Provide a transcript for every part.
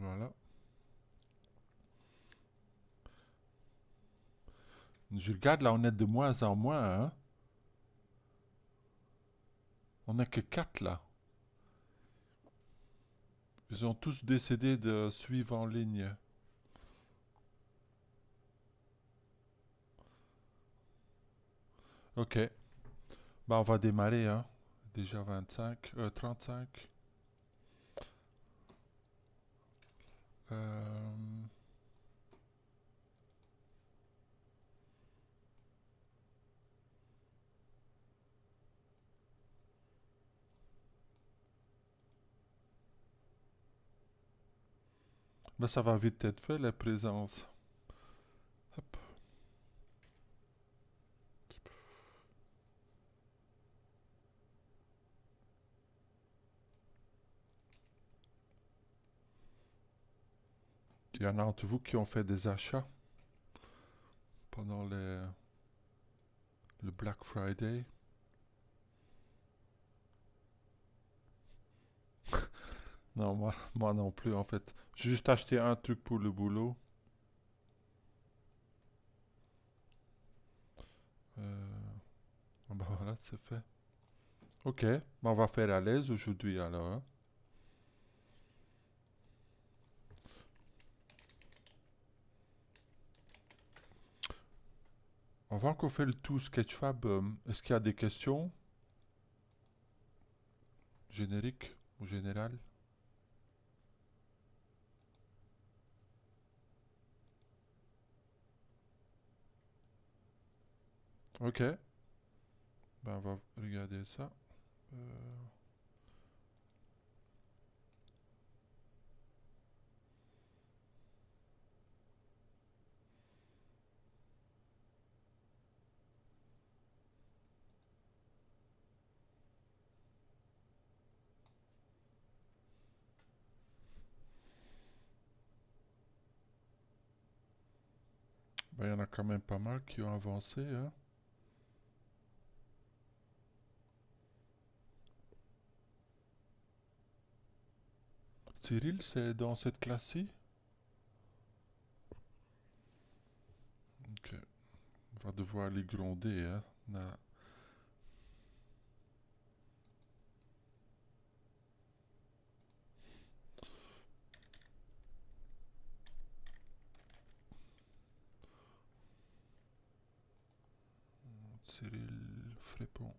Voilà. Je regarde là, on est de moins en moins. Hein. On n'est que 4 là. Ils ont tous décidé de suivre en ligne. Ok. Bah, on va démarrer. Hein. Déjà 25, 35. Euh, bah, ça va vite être fait, la présence. Hop. Il y en a entre vous qui ont fait des achats pendant le Black Friday. Non, moi non plus en fait. J'ai juste acheté un truc pour le boulot. Ah bah voilà, c'est fait. Ok, bah on va faire à l'aise aujourd'hui alors. Hein. Avant qu'on fait le tout Sketchfab, est-ce qu'il y a des questions génériques ou générales? Ok, ben on va regarder ça. Ben, il y en a quand même pas mal qui ont avancé. Hein. Cyril, c'est dans cette classe-ci? Ok, on va devoir les gronder. Hein. Cyril Frépon.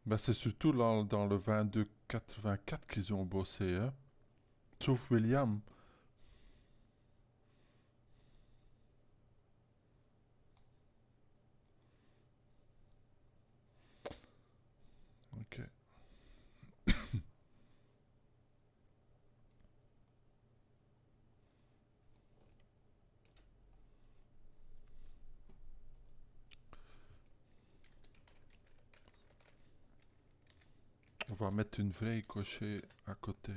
Ben, c'est surtout dans le 22-84 qu'ils ont bossé. Hein. Sauf William. Ok. On va mettre une vraie cochée à côté.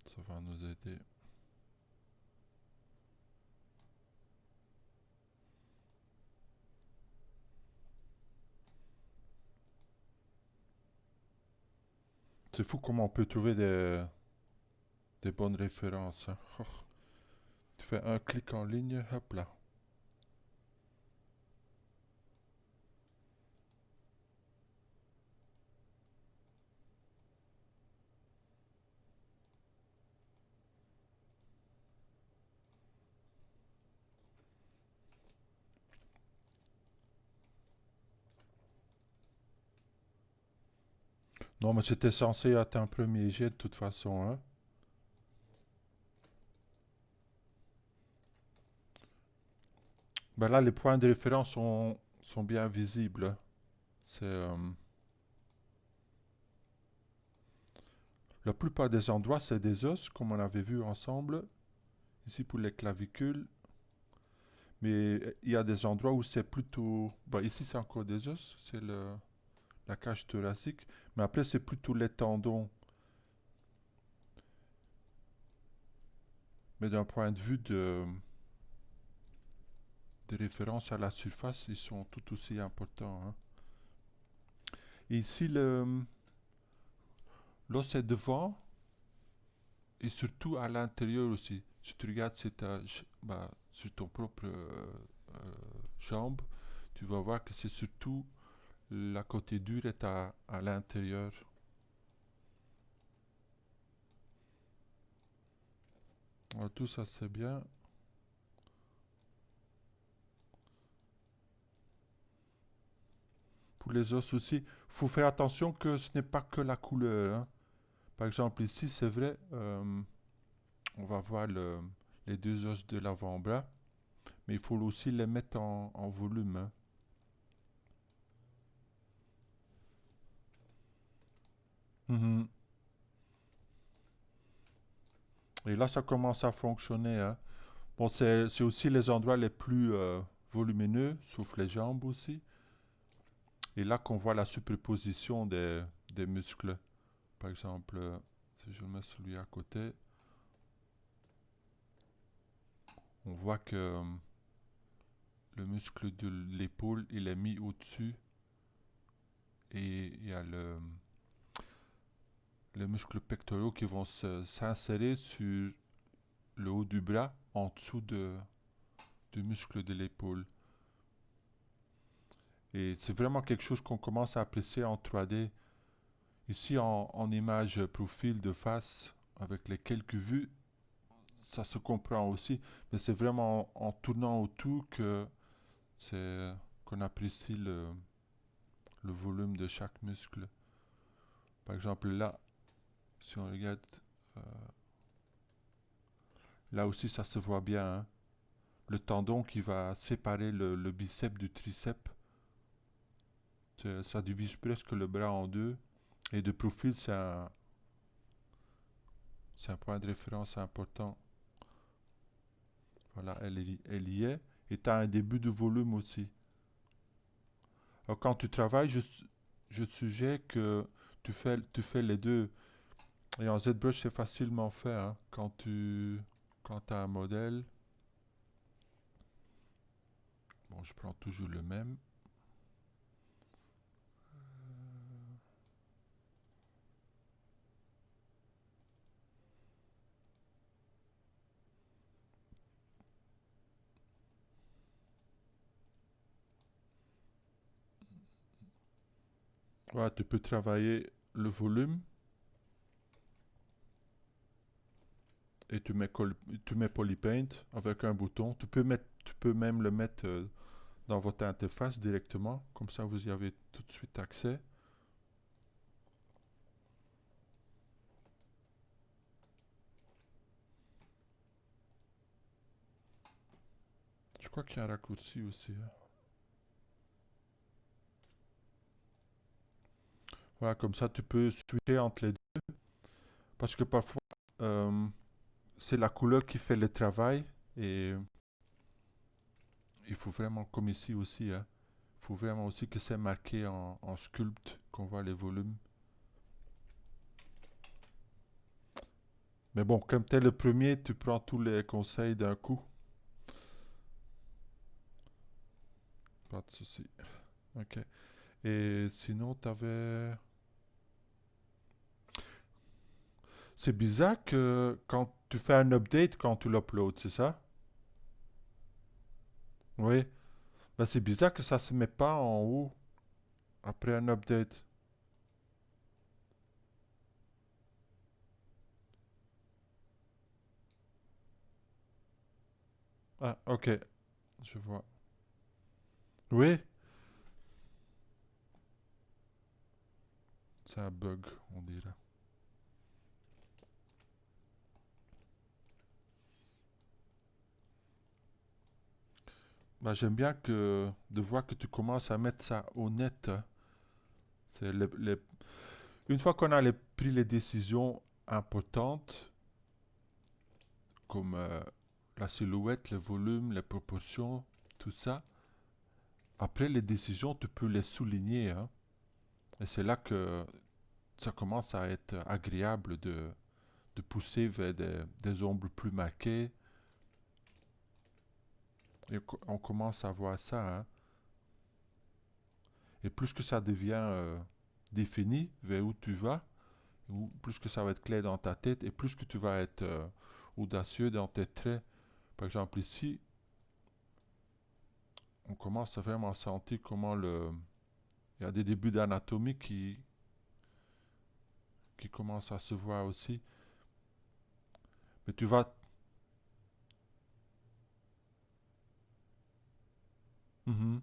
Ça va nous aider. C'est fou comment on peut trouver des bonnes références. Hein. Oh, tu fais un clic en ligne, hop là. Non, mais c'était censé être un premier jet de toute façon. Hein. Ben là, les points de référence sont bien visibles. C'est la plupart des endroits, c'est des os, comme on avait vu ensemble. Ici pour les clavicules. Mais il y a des endroits où c'est plutôt... Bah, ici, c'est encore des os. C'est la cage thoracique. Mais après, c'est plutôt les tendons. Mais d'un point de vue de référence à la surface, ils sont tout aussi importants, hein. Et ici, l'os est devant et surtout à l'intérieur aussi. Si tu regardes sur ton propre jambe, tu vas voir que c'est surtout la côté dure est à l'intérieur. Alors, tout ça c'est bien. Pour les os aussi, il faut faire attention que ce n'est pas que la couleur, hein. Par exemple ici, c'est vrai, on va voir les deux os de l'avant-bras, mais il faut aussi les mettre en volume, hein. Mhm. Et là, ça commence à fonctionner, hein. Bon, c'est aussi les endroits les plus volumineux, sauf les jambes aussi. Et là qu'on voit la superposition des muscles. Par exemple, si je mets celui à côté, on voit que le muscle de l'épaule, il est mis au-dessus et il y a les muscles pectoraux qui vont s'insérer sur le haut du bras en dessous du muscle de l'épaule. Et c'est vraiment quelque chose qu'on commence à apprécier en 3D. Ici, en image profil de face, avec les quelques vues, ça se comprend aussi. Mais c'est vraiment en tournant autour c'est qu'on apprécie le volume de chaque muscle. Par exemple, là, si on regarde, euh, là aussi, ça se voit bien, hein. Le tendon qui va séparer le biceps du triceps, ça divise presque le bras en deux. Et de profil, c'est un point de référence important. Voilà, elle y est. Et tu as un début de volume aussi. Alors, quand tu travailles, je te suggère que tu fais les deux. Et en ZBrush, c'est facilement fait, hein. Quand as un modèle, bon, je prends toujours le même. Voilà, tu peux travailler le volume et tu mets Polypaint avec un bouton. Tu peux même le mettre dans votre interface directement. Comme ça, vous y avez tout de suite accès. Je crois qu'il y a un raccourci aussi, hein. Voilà, comme ça, tu peux switcher entre les deux. Parce que parfois, euh, c'est la couleur qui fait le travail. Et il faut vraiment, comme ici aussi, hein, il faut vraiment aussi que c'est marqué en sculpt, qu'on voit les volumes. Mais bon, comme tu es le premier, tu prends tous les conseils d'un coup. Pas de souci. Ok. Et sinon, t'avais... C'est bizarre que quand tu fais un update, quand tu l'uploads, c'est ça? Oui. Ben, c'est bizarre que ça se met pas en haut après un update. Ah, ok. Je vois. Oui, c'est un bug, on dirait. Ben, j'aime bien de voir que tu commences à mettre ça au net, hein. C'est une fois qu'on a pris les décisions importantes, comme la silhouette, le volume, les proportions, tout ça, après les décisions, tu peux les souligner, hein. Et c'est là que ça commence à être agréable de pousser vers des ombres plus marquées. Et on commence à voir ça, hein. Et plus que ça devient défini vers où tu vas, ou plus que ça va être clair dans ta tête, et plus que tu vas être audacieux dans tes traits. Par exemple, ici, on commence à vraiment sentir comment il y a des débuts d'anatomie qui commencent à se voir aussi. Mais tu vas... Mhm.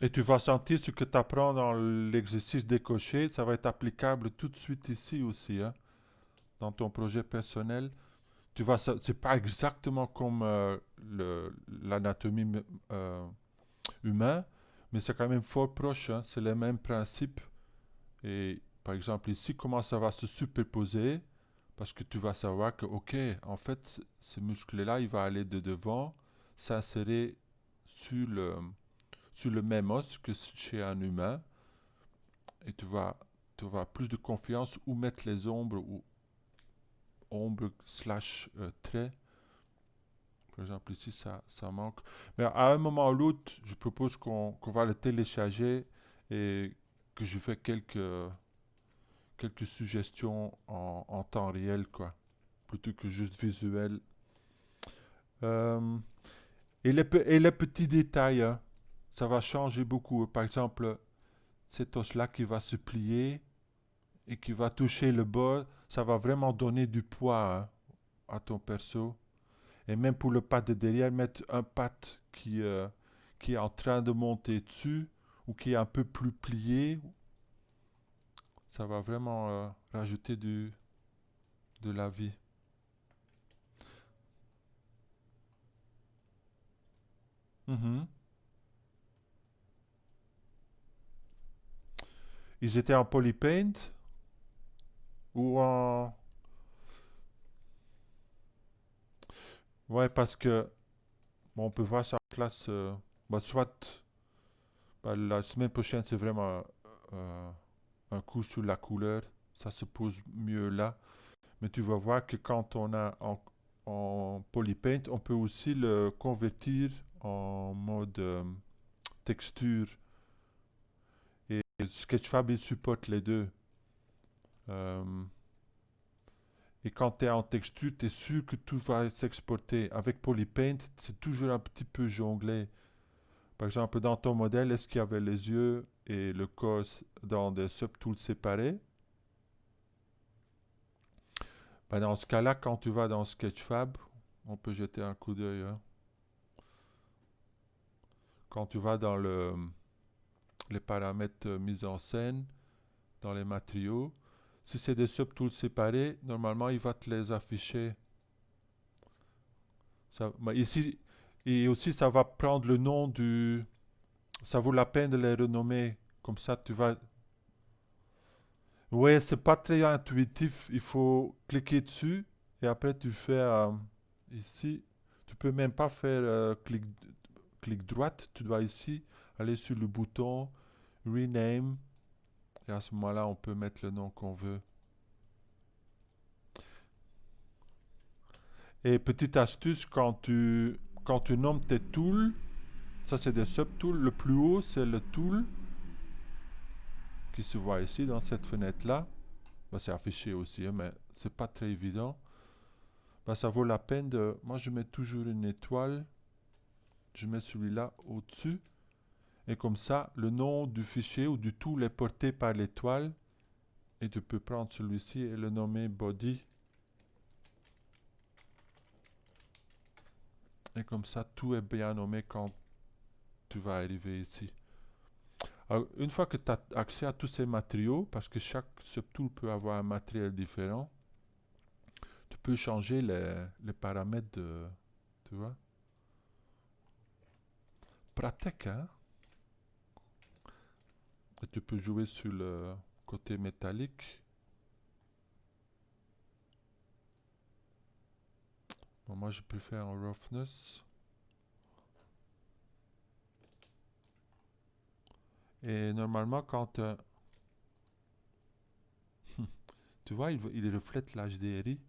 Et tu vas sentir ce que tu apprends dans l'exercice décoché, ça va être applicable tout de suite ici aussi, hein, dans ton projet personnel. C'est pas exactement comme l'anatomie humaine, mais c'est quand même fort proche, hein, c'est les mêmes principes. Et par exemple ici, comment ça va se superposer, parce que tu vas savoir que, ok, en fait, ce muscle-là, il va aller de devant, s'insérer sur sur le même os que chez un humain, et tu vas plus de confiance où mettre les ombres ou ombres slash traits. Par exemple, ici, ça manque. Mais à un moment ou l'autre, je propose qu'on va le télécharger et que je fais quelques suggestions en temps réel, quoi, plutôt que juste visuel. Euh, et les petits détails, hein, ça va changer beaucoup. Par exemple, cet os-là qui va se plier et qui va toucher le bas, ça va vraiment donner du poids, hein, à ton perso. Et même pour le pas de derrière, mettre un patte qui est en train de monter dessus ou qui est un peu plus plié, ça va vraiment rajouter de la vie. Mhm. Ils étaient en polypaint ou en... Ouais, parce que bon, on peut voir ça en classe. Bah, soit bah, la semaine prochaine, c'est vraiment un coup sur la couleur. Ça se pose mieux là. Mais tu vas voir que quand on a en polypaint, on peut aussi le convertir en mode texture. Et Sketchfab, il supporte les deux. Euh, et quand tu es en texture, tu es sûr que tout va s'exporter. Avec polypaint, c'est toujours un petit peu jonglé. Par exemple, dans ton modèle, est-ce qu'il y avait les yeux et le corps dans des subtools séparés? Ben, dans ce cas-là, quand tu vas dans Sketchfab, on peut jeter un coup d'œil, hein. Quand tu vas dans les paramètres mise en scène, dans les matériaux, si c'est des subtools séparés, normalement, il va te les afficher. Ben, ici, et aussi, ça va prendre le nom du... Ça vaut la peine de les renommer. Comme ça, tu vas... Ouais, c'est pas très intuitif. Il faut cliquer dessus et après tu fais ici. Tu peux même pas faire clic droite. Tu dois ici aller sur le bouton Rename et à ce moment-là, on peut mettre le nom qu'on veut. Et petite astuce, quand tu nommes tes tools, ça c'est des subtools. Le plus haut, c'est le tool qui se voit ici dans cette fenêtre-là. Ben, c'est affiché aussi, hein, mais c'est pas très évident. Ben, ça vaut la peine de... Moi, je mets toujours une étoile. Je mets celui-là au-dessus. Et comme ça, le nom du fichier ou du tool est porté par l'étoile. Et tu peux prendre celui-ci et le nommer body. Et comme ça, tout est bien nommé quand tu vas arriver ici. Alors, une fois que tu as accès à tous ces matériaux, parce que chaque subtool peut avoir un matériel différent, tu peux changer les paramètres de, tu vois. Pratique, hein? Et tu peux jouer sur le côté métallique. Bon, moi, je préfère en roughness. Et normalement, quand tu vois, il reflète l'HDRI.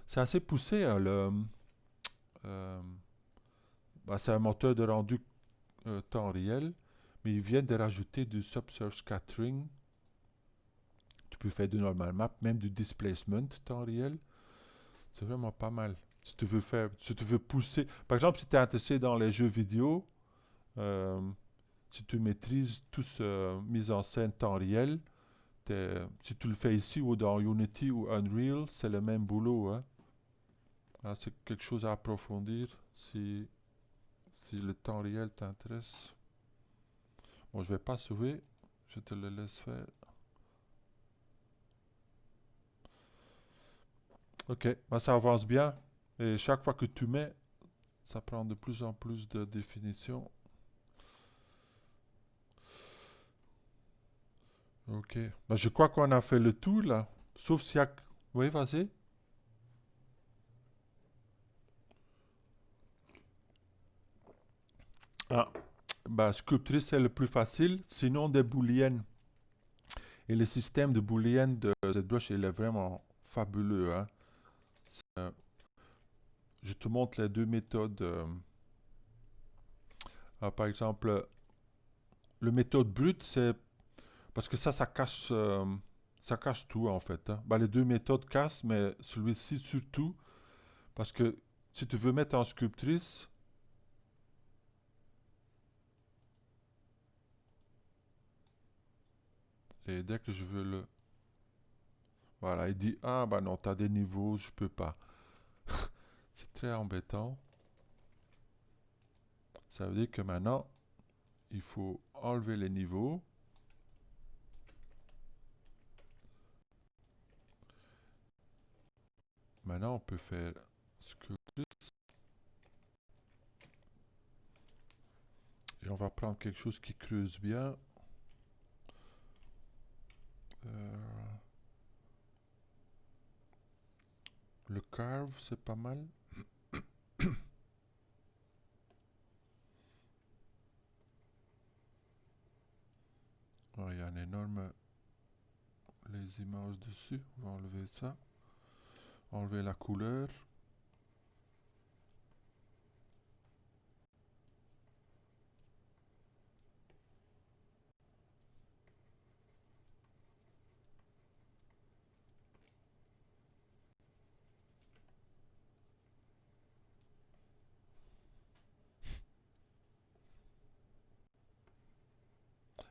C'est assez poussé, hein, euh, bah, c'est un moteur de rendu temps réel, mais ils viennent de rajouter du subsurf scattering. Tu peux faire du normal map, même du displacement temps réel. C'est vraiment pas mal. Si tu veux pousser, par exemple, si tu es intéressé dans les jeux vidéo, euh, si tu maîtrises tout ce mise en scène temps réel, si tu le fais ici ou dans Unity ou Unreal, c'est le même boulot, hein. Alors, c'est quelque chose à approfondir si le temps réel t'intéresse. Bon, je vais pas sauver, je te le laisse faire. Ok, bah, ça avance bien. Et chaque fois que tu mets, ça prend de plus en plus de définition. Ok. Bah, je crois qu'on a fait le tour là. Sauf s'il y a... Oui, vas-y. Ah, bah, Sculptris, c'est le plus facile. Sinon, des booléennes. Et le système de booléennes de ZBrush, il est vraiment fabuleux, hein. Euh, je te montre les deux méthodes. Par exemple, le méthode brute, c'est... Parce que ça cache tout, en fait, hein. Bah, les deux méthodes cassent, mais celui-ci surtout. Parce que si tu veux mettre en Sculptris, et dès que je veux le... Voilà, il dit, ah bah non, t'as des niveaux, je peux pas. C'est très embêtant. Ça veut dire que maintenant, il faut enlever les niveaux. Maintenant, on peut faire Sculptris. Et on va prendre quelque chose qui creuse bien. Euh, le Carve, c'est pas mal. Oh, il y a un énorme... Les images dessus. On va enlever ça. Enlever la couleur.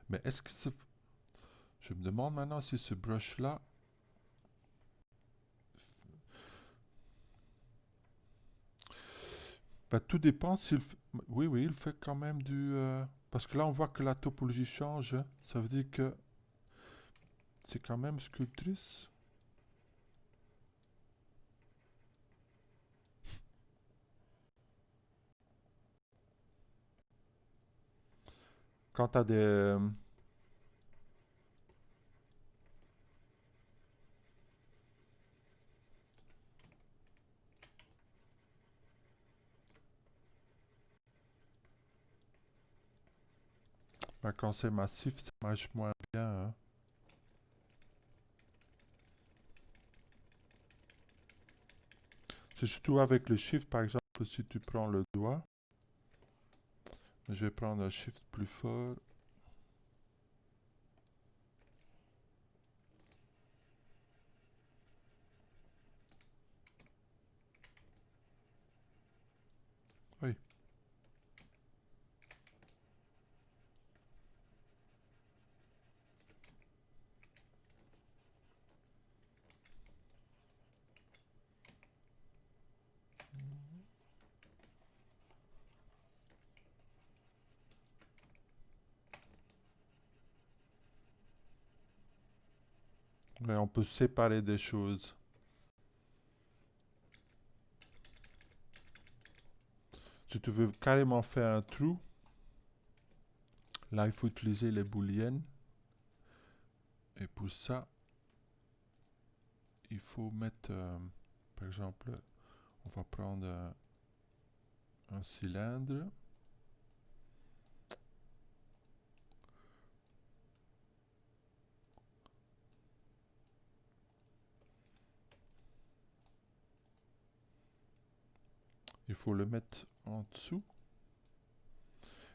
Mais est-ce que c'est... Je me demande maintenant si ce brush-là... Bah, tout dépend s'il... Oui, oui, il fait quand même du... Parce que là, on voit que la topologie change, hein. Ça veut dire que c'est quand même Sculptris. Quand tu as des... bah, quand c'est massif, ça marche moins bien, hein. C'est surtout avec le shift, par exemple, si tu prends le doigt. Je vais prendre un shift plus fort. Oui. Mais on peut séparer des choses. Si tu veux carrément faire un trou, là il faut utiliser les booléennes. Et pour ça, il faut mettre, par exemple, on va prendre un cylindre. Il faut le mettre en dessous.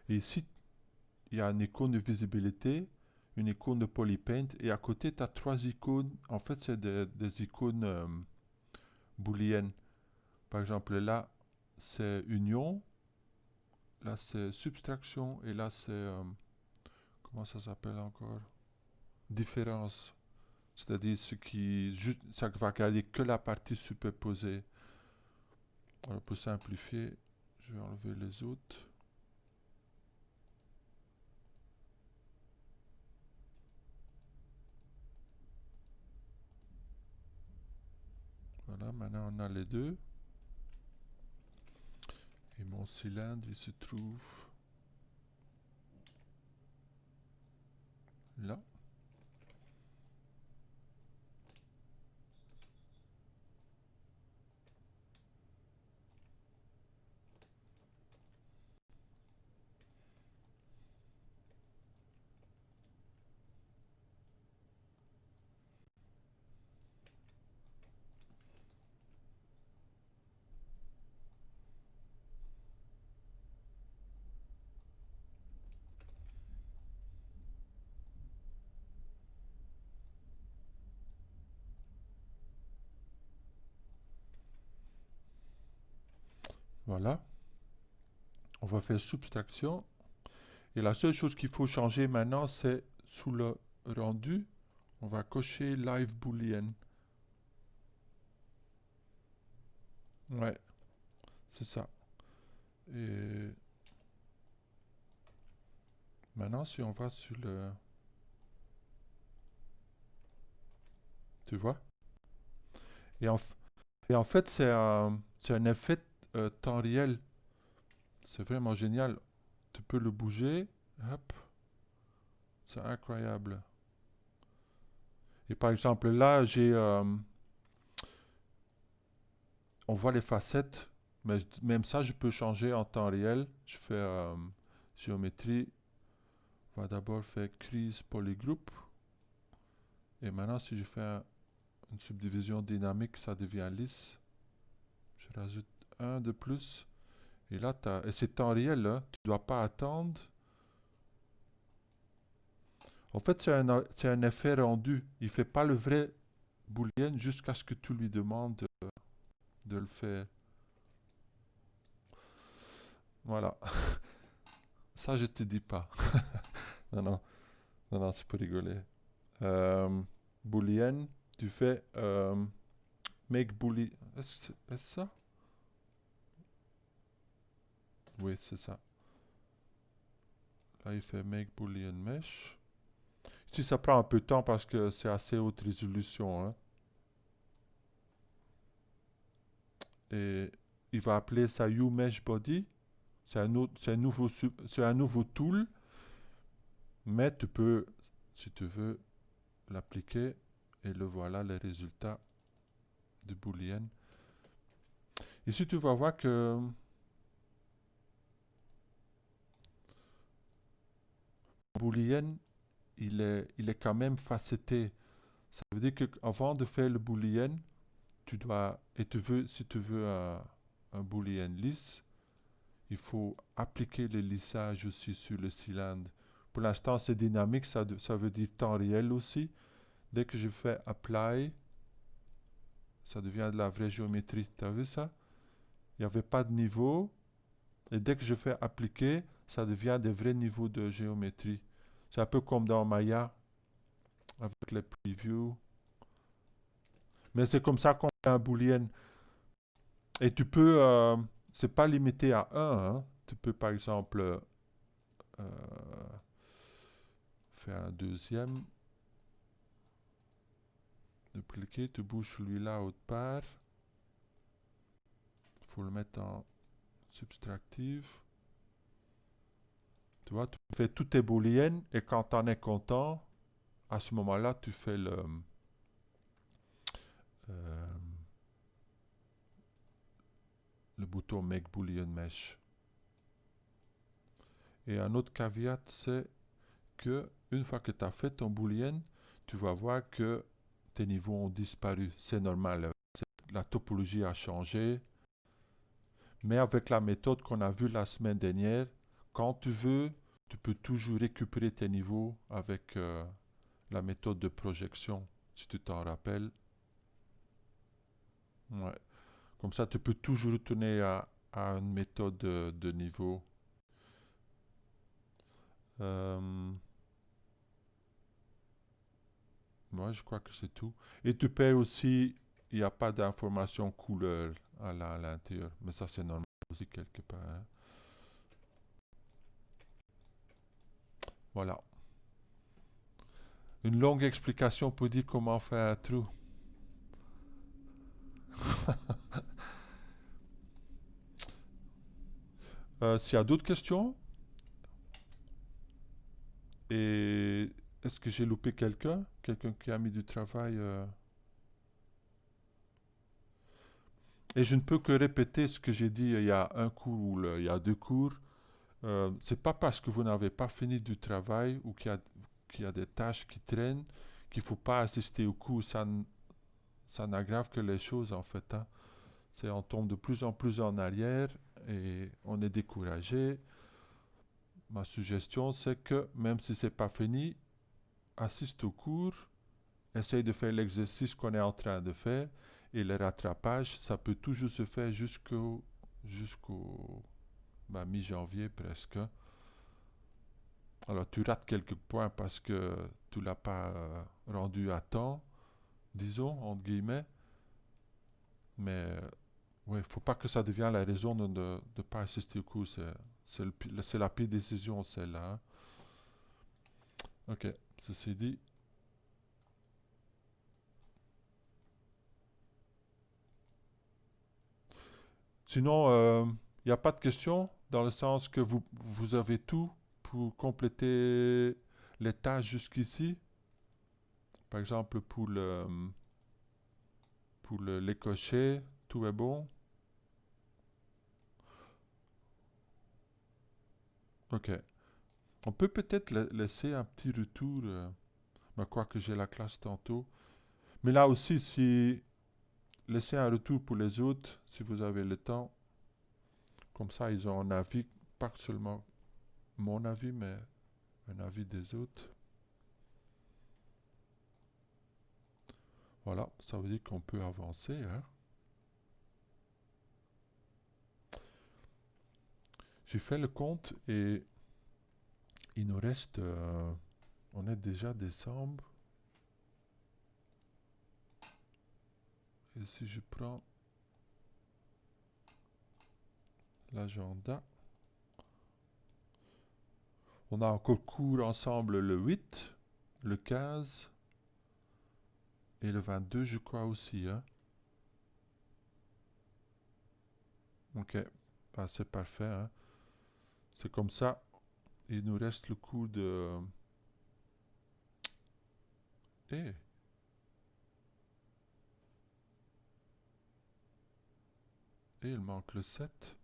Et ici, il y a une icône de visibilité, une icône de polypaint, et à côté, tu as trois icônes. En fait, c'est des icônes booléennes. Par exemple, là, c'est union, là, c'est subtraction, et là, c'est, comment ça s'appelle encore? Différence. C'est-à-dire ça va garder que la partie superposée. Alors, pour simplifier, je vais enlever les autres. Voilà, maintenant on a les deux. Et mon cylindre, il se trouve là. Voilà. On va faire subtraction. Et la seule chose qu'il faut changer maintenant, c'est sous le rendu, on va cocher Live Boolean. Ouais, c'est ça. Et maintenant, si on va sur le... Tu vois? Et en, et en fait, c'est un effet temps réel. C'est vraiment génial. Tu peux le bouger. Hop. C'est incroyable. Et par exemple, là, on voit les facettes, mais même ça, je peux changer en temps réel. Je fais géométrie. On va d'abord faire crease polygroup. Et maintenant, si je fais une subdivision dynamique, ça devient lisse. Je rajoute un de plus. Et là, et c'est temps réel, là. Tu ne dois pas attendre. En fait, c'est un effet rendu. Il ne fait pas le vrai booléen jusqu'à ce que tu lui demandes de le faire. Voilà. Ça, je te dis pas. Non, non, non, non, tu peux rigoler. Boolean, tu fais make boolean. Est-ce ça? Oui, c'est ça. Là, il fait make boolean mesh. Ici, ça prend un peu de temps parce que c'est assez haute résolution, hein. Et il va appeler ça uMeshBody. C'est un nouveau tool, mais tu peux, si tu veux, l'appliquer et le voilà les résultats du boolean. Ici, tu vas voir que le boolean, il est quand même facetté. Ça veut dire qu'avant de faire le boolean, tu dois, et si tu veux un boolean lisse, il faut appliquer le lissage aussi sur le cylindre. Pour l'instant, c'est dynamique, ça veut dire temps réel aussi. Dès que je fais apply, ça devient de la vraie géométrie. Tu as vu ça? Il n'y avait pas de niveau. Et dès que je fais appliquer, ça devient des vrais niveaux de géométrie. C'est un peu comme dans Maya, avec les previews. Mais c'est comme ça qu'on fait un boolean. Et tu peux, c'est pas limité à un, hein. Tu peux par exemple faire un deuxième. compliqué. Tu bouges celui-là autre part. Il faut le mettre en subtractive. Tu vois, tu fais toutes tes booléennes et quand tu en es content, à ce moment-là, tu fais euh, le bouton Make Boolean Mesh. Et un autre caveat, c'est que une fois que tu as fait ton boolean, tu vas voir que tes niveaux ont disparu. C'est normal. La topologie a changé. Mais avec la méthode qu'on a vue la semaine dernière, quand tu veux, tu peux toujours récupérer tes niveaux avec la méthode de projection, si tu t'en rappelles. Ouais. Comme ça, tu peux toujours retourner à une méthode de niveau. Moi, je crois que c'est tout. Et tu peux aussi, il n'y a pas d'information couleur à l'intérieur. Mais ça, c'est normal aussi quelque part, hein. Voilà. Une longue explication pour dire comment faire un trou. S'il y a d'autres questions, et est-ce que j'ai loupé quelqu'un? Quelqu'un qui a mis du travail Et je ne peux que répéter ce que j'ai dit il y a un cours ou il y a deux cours. C'est pas parce que vous n'avez pas fini du travail ou qu'il y a des tâches qui traînent qu'il ne faut pas assister au cours. Ça n'aggrave que les choses en fait, hein. On tombe de plus en plus en arrière et on est découragé. Ma suggestion, c'est que même si c'est pas fini, assiste au cours, essaye de faire l'exercice qu'on est en train de faire et le rattrapage, ça peut toujours se faire jusqu'au mi-janvier presque. Alors tu rates quelques points parce que tu l'as pas rendu à temps, disons, entre guillemets. Mais ouais, faut pas que ça devienne la raison de ne pas assister au cours. C'est la pire décision, celle-là, hein. Ok, ceci dit. Sinon, il n'y a pas de question dans le sens que vous avez tout pour compléter les tâches jusqu'ici. Par exemple, les cocher, tout est bon. Ok. On peut peut-être laisser un petit retour, mais quoi que j'ai la classe tantôt. Mais là aussi, si laissez un retour pour les autres, si vous avez le temps. Comme ça, ils ont un avis, pas seulement mon avis, mais un avis des autres. Voilà, ça veut dire qu'on peut avancer, hein. J'ai fait le compte et il nous reste, on est déjà décembre. Et si je prends l'agenda, on a encore cours ensemble le 8, le 15 et le 22, je crois aussi, hein. Ok, ben, c'est parfait, hein. C'est comme ça. Il nous reste le cours de... Eh, il manque le 7.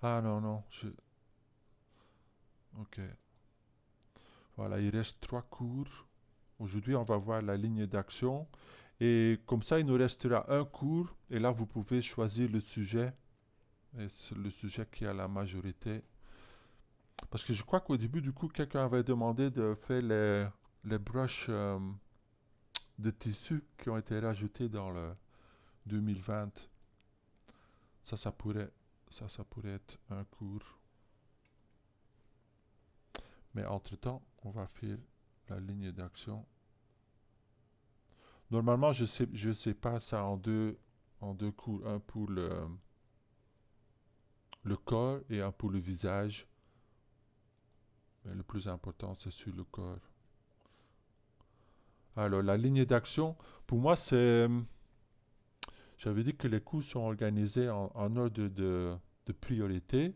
Ah non, non, ok. Voilà, il reste 3 cours. Aujourd'hui, on va voir la ligne d'action. Et comme ça, il nous restera un cours. Et là, vous pouvez choisir le sujet. Et c'est le sujet qui a la majorité. Parce que je crois qu'au début, du coup, quelqu'un avait demandé de faire les brushes de tissu qui ont été rajoutés dans le 2020. Ça pourrait, ça pourrait être un cours. Mais entre-temps, on va faire la ligne d'action. Normalement, je sépare ça en deux cours. Un pour le corps et un pour le visage. Mais le plus important, c'est sur le corps. Alors, la ligne d'action, pour moi, c'est... J'avais dit que les cours sont organisés en ordre de priorité,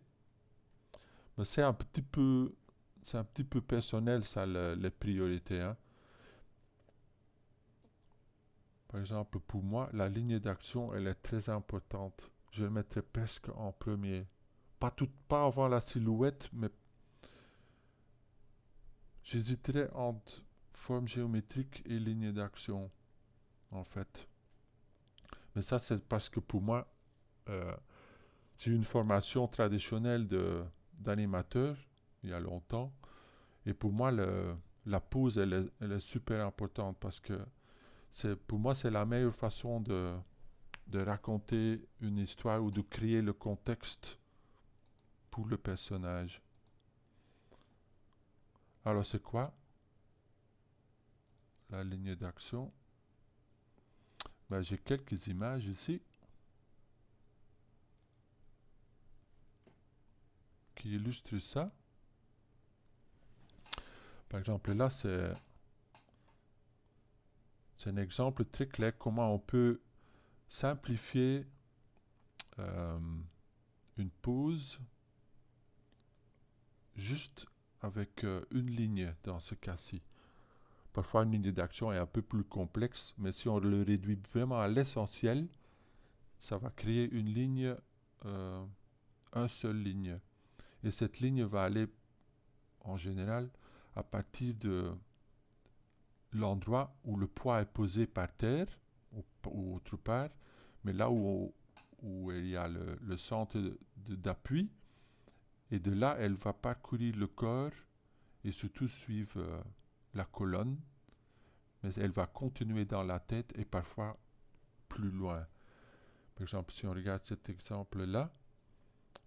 mais c'est un petit peu personnel, ça, les priorités, hein. Par exemple, pour moi, la ligne d'action, elle est très importante. Je le mettrais presque en premier. Pas avant la silhouette, mais j'hésiterais entre forme géométrique et ligne d'action, en fait. Mais ça, c'est parce que pour moi, euh, j'ai eu une formation traditionnelle d'animateur il y a longtemps. Et pour moi, la pause, elle est super importante parce que pour moi, c'est la meilleure façon de raconter une histoire ou de créer le contexte pour le personnage. Alors, c'est quoi la ligne d'action? Ben, j'ai quelques images ici qui illustrent ça. Par exemple, là, c'est un exemple très clair comment on peut simplifier euh, une pause juste avec une ligne dans ce cas-ci. Parfois, une ligne d'action est un peu plus complexe, mais si on le réduit vraiment à l'essentiel, ça va créer une ligne, un seule ligne. Et cette ligne va aller, en général, à partir de l'endroit où le poids est posé par terre, ou autre part, mais là où il y a le centre d'appui, et de là, elle va parcourir le corps et surtout suivre la colonne, mais elle va continuer dans la tête et parfois plus loin. Par exemple, si on regarde cet exemple-là,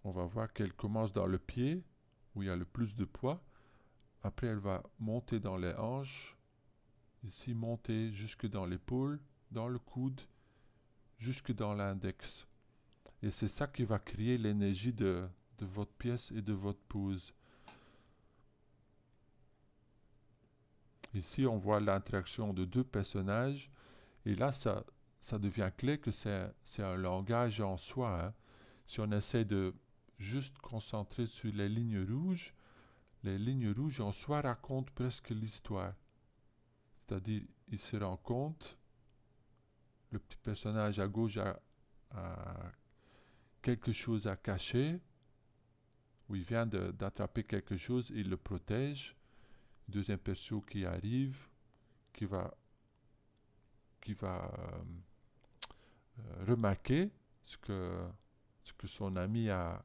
on va voir qu'elle commence dans le pied, où il y a le plus de poids. Après, elle va monter dans les hanches, ici monter jusque dans l'épaule, dans le coude, jusque dans l'index. Et c'est ça qui va créer l'énergie de votre pièce et de votre pose. Ici, on voit l'interaction de deux personnages. Et là, ça devient clair que c'est un langage en soi, hein. Si on essaie de juste concentrer sur les lignes rouges en soi racontent presque l'histoire. C'est-à-dire, il se rend compte, le petit personnage à gauche a quelque chose à cacher, où il vient d'attraper quelque chose, il le protège. Deuxième perso qui arrive, qui va, qui va remarquer ce que son ami a,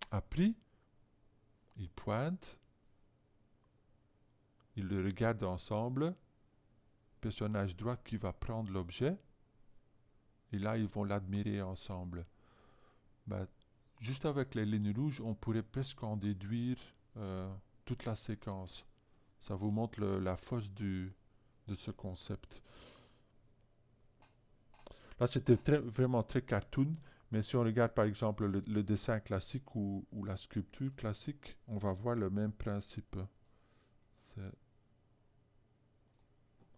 a pris. Il pointe, ils le regardent ensemble. Personnage droit qui va prendre l'objet. Et là, ils vont l'admirer ensemble. Ben, juste avec les lignes rouges, on pourrait presque en déduire toute la séquence. Ça vous montre la force de ce concept. Là, c'était vraiment très cartoon, mais si on regarde par exemple le dessin classique ou la sculpture classique, on va voir le même principe.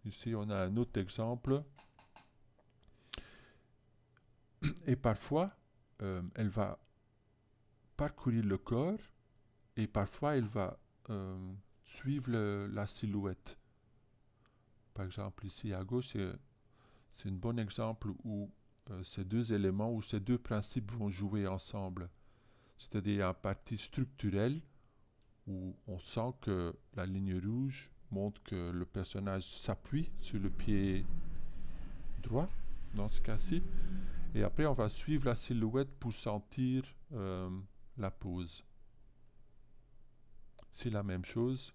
Ici, on a un autre exemple. Et parfois, elle va parcourir le corps et parfois, elle va suivre la silhouette. Par exemple, ici à gauche, c'est un bon exemple où ces deux éléments, où ces deux principes vont jouer ensemble. C'est-à-dire un parti structurel où on sent que la ligne rouge montre que le personnage s'appuie sur le pied droit, dans ce cas-ci. Et après, on va suivre la silhouette pour sentir la pose. C'est la même chose.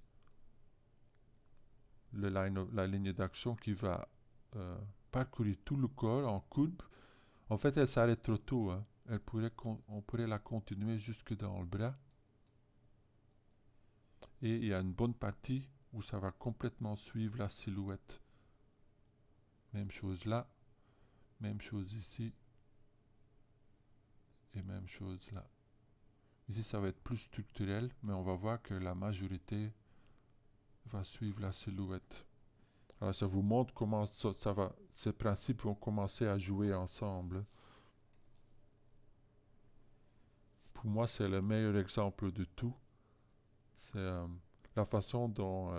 La ligne d'action qui va parcourir tout le corps en courbe. En fait, elle s'arrête trop tôt, hein. On pourrait la continuer jusque dans le bras. Et il y a une bonne partie où ça va complètement suivre la silhouette. Même chose là, même chose ici, et même chose là. Ici, ça va être plus structurel, mais on va voir que la majorité va suivre la silhouette. Alors ça vous montre comment ces principes vont commencer à jouer ensemble. Pour moi, c'est le meilleur exemple de tout. C'est la façon dont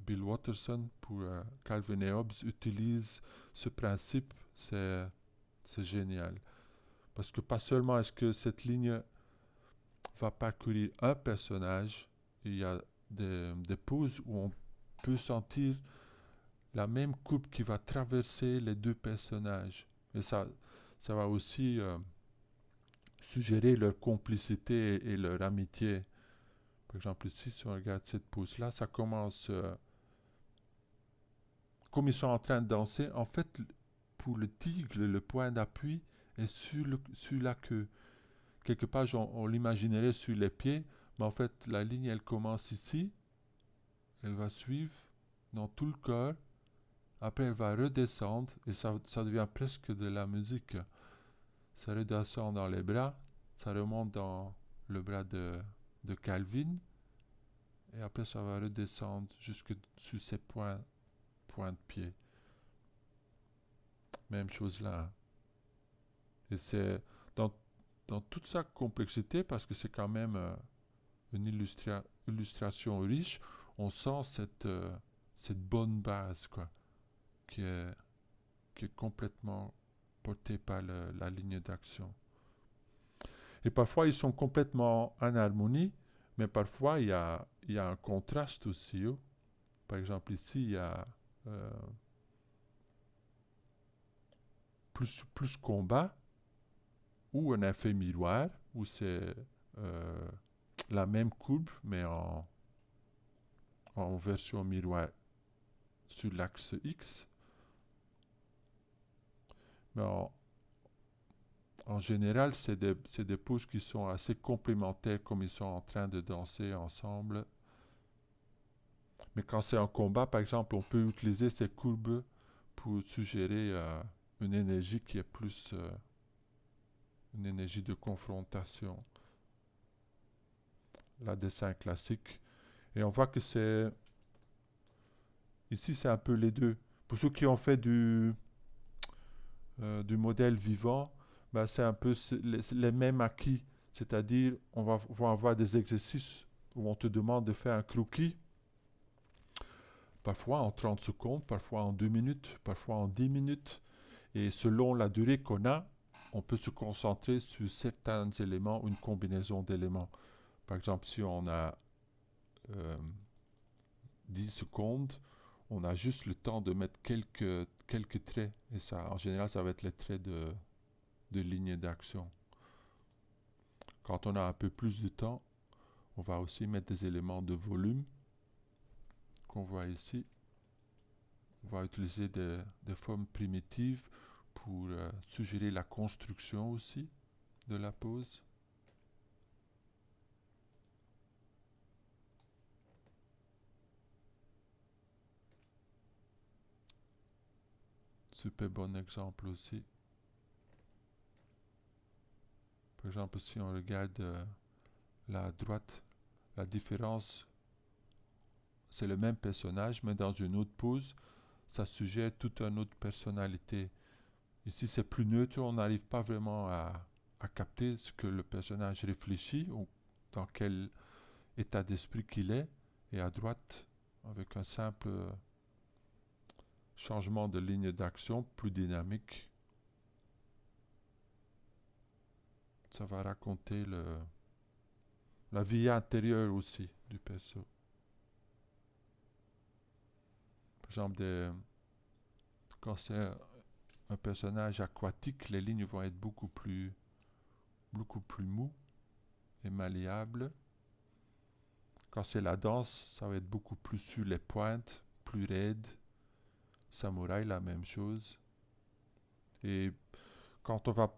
Bill Watterson pour Calvin et Hobbes utilise ce principe. C'est génial. Parce que pas seulement est-ce que cette ligne va parcourir un personnage, il y a des pauses où on peut sentir la même coupe qui va traverser les deux personnages. Et ça va aussi suggérer leur complicité et leur amitié. Par exemple, ici, si on regarde cette pause-là, ça commence comme ils sont en train de danser. En fait, pour le tigre, le point d'appui est sur la queue. Quelque part, on l'imaginerait sur les pieds, mais en fait, la ligne, elle commence ici. Elle va suivre dans tout le corps. Après, elle va redescendre et ça devient presque de la musique. Ça redescend dans les bras, ça remonte dans le bras de Calvin, et après, ça va redescendre jusque sur ses points de pied. Même chose là. Et c'est dans toute sa complexité, parce que c'est quand même une illustration riche, on sent cette bonne base, quoi, qui est, qui est complètement portée par la ligne d'action. Et parfois, ils sont complètement en harmonie, mais parfois, il y a un contraste aussi. Oh. Par exemple, ici, il y a plus combat, ou un effet miroir, où c'est euh, la même courbe, mais en version miroir sur l'axe X. Mais en général, c'est des poses qui sont assez complémentaires, comme ils sont en train de danser ensemble. Mais quand c'est en combat, par exemple, on peut utiliser ces courbes pour suggérer une énergie qui est plus une énergie de confrontation. La dessin classique. Et on voit que c'est... Ici, c'est un peu les deux. Pour ceux qui ont fait du modèle vivant, ben, c'est un peu les mêmes acquis. C'est-à-dire, on va avoir des exercices où on te demande de faire un croquis, parfois en 30 secondes, parfois en 2 minutes, parfois en 10 minutes. Et selon la durée qu'on a, on peut se concentrer sur certains éléments, une combinaison d'éléments. Par exemple, si on a 10 secondes, on a juste le temps de mettre quelques traits. Et ça, en général, ça va être les traits de ligne d'action. Quand on a un peu plus de temps, on va aussi mettre des éléments de volume qu'on voit ici. On va utiliser des formes primitives pour suggérer la construction aussi de la pose. Super bon exemple aussi. Par exemple, si on regarde la droite, la différence, c'est le même personnage, mais dans une autre pose, ça suggère toute une autre personnalité. Ici, c'est plus neutre, on n'arrive pas vraiment à capter ce que le personnage réfléchit ou dans quel état d'esprit qu'il est. Et à droite, avec un simple changement de ligne d'action plus dynamique, ça va raconter la vie intérieure aussi du perso. Par exemple, quand c'est un personnage aquatique, les lignes vont être beaucoup plus mous et malléables. Quand c'est la danse, ça va être beaucoup plus sur les pointes, plus raide. Samouraï, la même chose. Et quand on va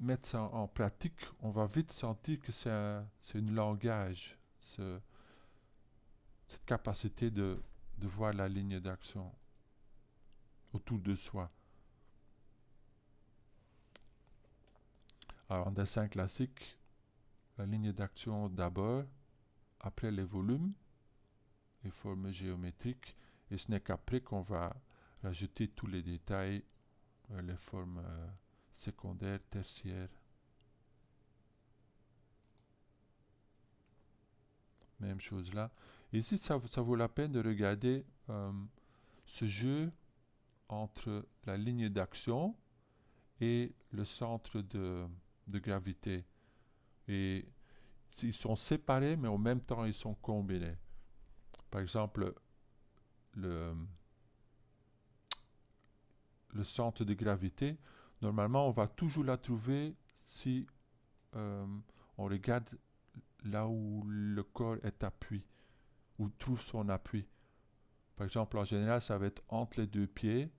mettre ça en pratique, on va vite sentir que c'est un langage, cette capacité de voir la ligne d'action autour de soi. Alors en dessin classique, la ligne d'action d'abord, après les volumes. et formes géométriques. Et ce n'est qu'après qu'on va rajouter tous les détails, les formes secondaires, tertiaires. Même chose là. Ici, ça vaut la peine de regarder ce jeu entre la ligne d'action et le centre de gravité. Et ils sont séparés, mais en même temps, ils sont combinés. Par exemple, le, le centre de gravité, normalement, on va toujours la trouver si on regarde là où le corps est appuyé, où trouve son appui. Par exemple, en général, ça va être entre les deux pieds.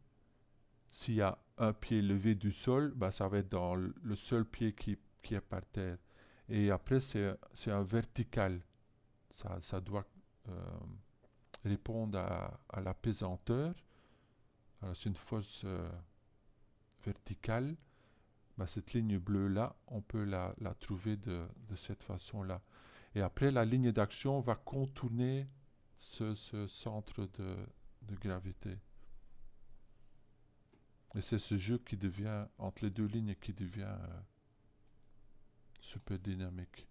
S'il y a un pied levé du sol, ben, ça va être dans le seul pied qui est par terre. Et après, c'est un vertical. Ça doit répondre à la pesanteur. Alors, c'est une force verticale. Ben, cette ligne bleue-là, on peut la trouver de cette façon-là. Et après, la ligne d'action va contourner ce centre de gravité. Et c'est ce jeu qui devient, entre les deux lignes, qui devient super dynamique.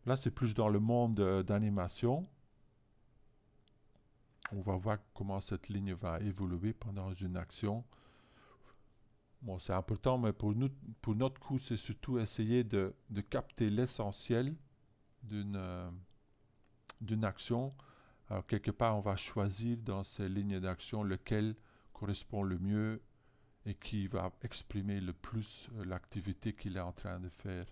Là, c'est plus dans le monde d'animation. On va voir comment cette ligne va évoluer pendant une action. Bon, c'est important, mais pour notre coup, c'est surtout essayer de capter l'essentiel d'une action. Alors, quelque part, on va choisir dans ces lignes d'action lequel correspond le mieux et qui va exprimer le plus l'activité qu'il est en train de faire.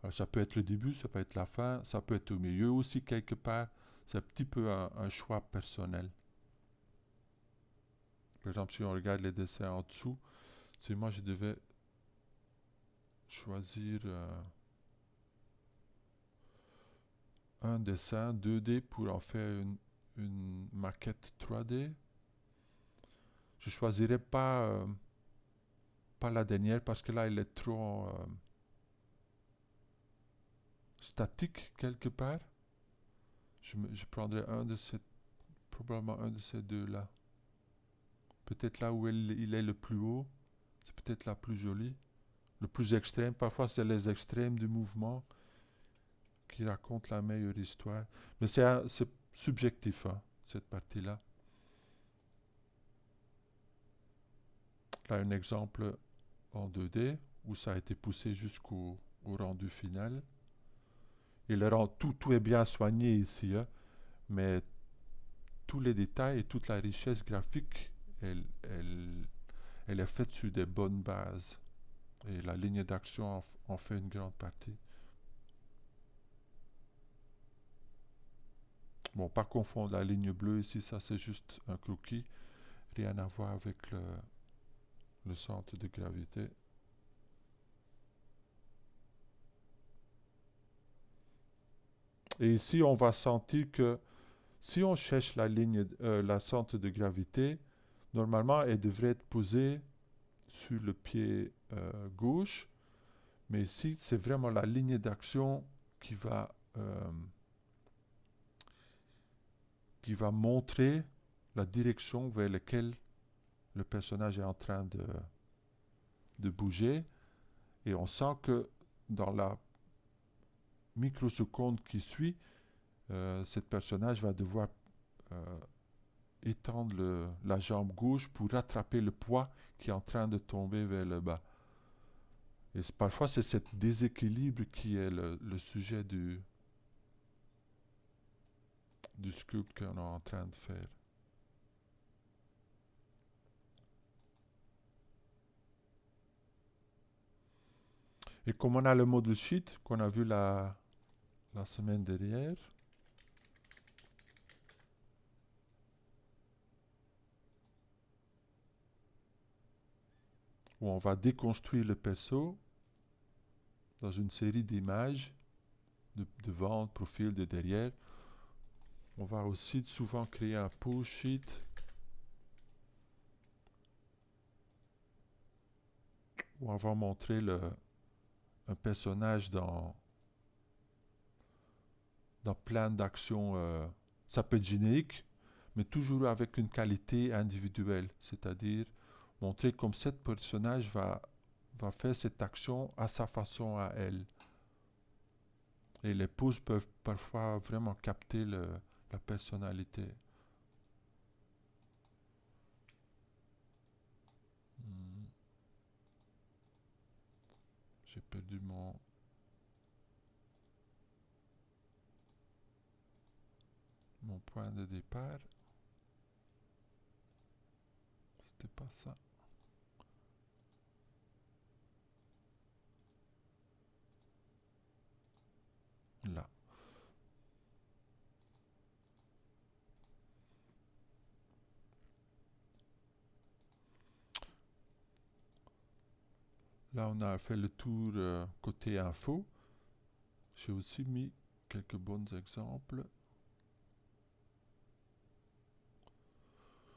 Alors, ça peut être le début, ça peut être la fin, ça peut être au milieu aussi quelque part. C'est un petit peu un choix personnel. Par exemple, si on regarde les dessins en dessous, c'est moi je devais choisir un dessin 2D pour en faire une maquette 3D. Je choisirais pas la dernière parce que là elle est trop statique quelque part. Je prendrais probablement un de ces deux-là. Peut-être là où il est le plus haut, c'est peut-être la plus jolie. Le plus extrême, parfois c'est les extrêmes du mouvement qui racontent la meilleure histoire. Mais c'est subjectif, hein, cette partie-là. Là, un exemple en 2D où ça a été poussé jusqu'au rendu final. Et tout est bien soigné ici, hein, mais tous les détails et toute la richesse graphique, elle est faite sur des bonnes bases. Et la ligne d'action en fait une grande partie. Bon, pas confondre la ligne bleue ici, ça c'est juste un croquis. Rien à voir avec le centre de gravité. Et ici, on va sentir que si on cherche la centre de gravité, normalement, elle devrait être posée sur le pied gauche. Mais ici, c'est vraiment la ligne d'action qui va montrer la direction vers laquelle le personnage est en train de bouger. Et on sent que dans la microseconde qui suit, ce personnage va devoir étendre la jambe gauche pour rattraper le poids qui est en train de tomber vers le bas. Et parfois, c'est ce déséquilibre qui est le sujet du sculpte qu'on est en train de faire. Et comme on a le model sheet qu'on a vu la semaine dernière, où on va déconstruire le perso dans une série d'images de devant, de profil, de derrière. On va aussi souvent créer un pull sheet où on va montrer un personnage dans dans plein d'actions. Ça peut être générique, mais toujours avec une qualité individuelle, c'est-à-dire montrer comme cet personnage va faire cette action à sa façon à elle. Et les poses peuvent parfois vraiment capter la personnalité. Hmm. J'ai perdu mon point de départ. C'était pas ça. Là. Là, on a fait le tour côté info. J'ai aussi mis quelques bons exemples.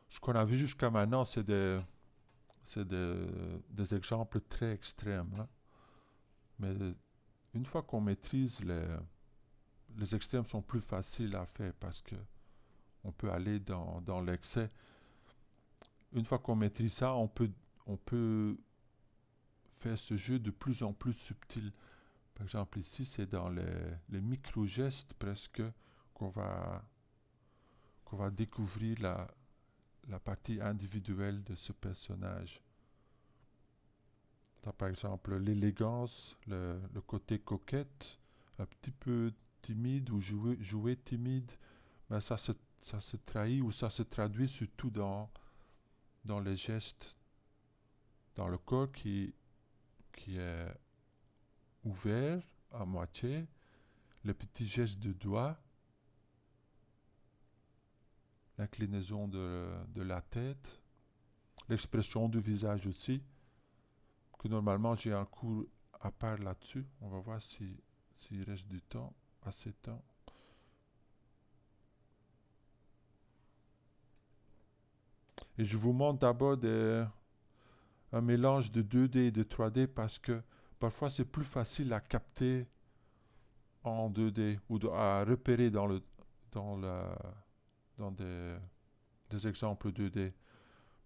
Ce qu'on a vu jusqu'à maintenant, c'est des exemples très extrêmes, hein. Mais une fois qu'on maîtrise les extrêmes sont plus faciles à faire parce que on peut aller dans l'excès. Une fois qu'on maîtrise ça, on peut faire ce jeu de plus en plus subtil. Par exemple, ici, c'est dans les micro-gestes presque qu'on va, qu'on va découvrir la partie individuelle de ce personnage. Par exemple, l'élégance, le côté coquette, un petit peu timide ou jouer timide, ben ça se trahit ou ça se traduit surtout dans les gestes, dans le corps qui est ouvert à moitié, les petits gestes de doigts, l'inclinaison de la tête, l'expression du visage aussi, que normalement j'ai un cours à part là-dessus. On va voir s'il reste du temps, assez de temps. Et je vous montre d'abord un mélange de 2D et de 3D parce que parfois c'est plus facile à capter en 2D ou à repérer dans des exemples 2D.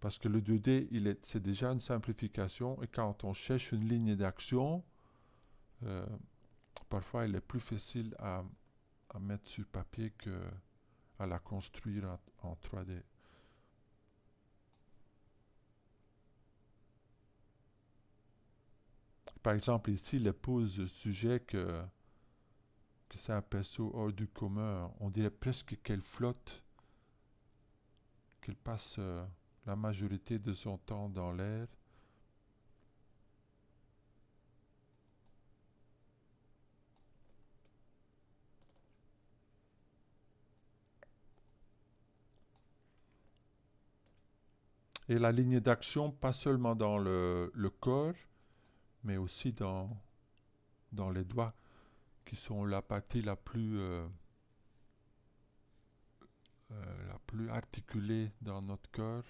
Parce que le 2D, c'est déjà une simplification et quand on cherche une ligne d'action, euh, parfois il est plus facile à mettre sur papier qu'à la construire en 3D. Par exemple, ici, les poses sujet que c'est un perso hors du commun. On dirait presque qu'elle flotte, qu'elle passe la majorité de son temps dans l'air. Et la ligne d'action, pas seulement dans le corps, mais aussi dans les doigts, qui sont la partie la plus articulée dans notre corps.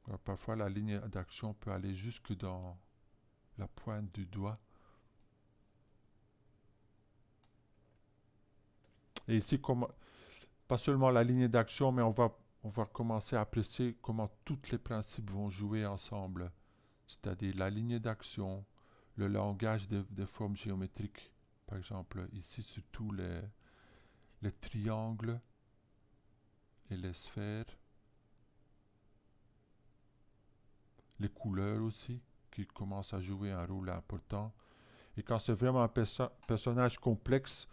Alors, parfois, la ligne d'action peut aller jusque dans la pointe du doigt. Et ici, pas seulement la ligne d'action, mais on va commencer à apprécier comment tous les principes vont jouer ensemble. C'est-à-dire la ligne d'action, le langage des formes géométriques. Par exemple, ici, surtout les triangles et les sphères. Les couleurs aussi, qui commencent à jouer un rôle important. Et quand c'est vraiment un personnage complexe,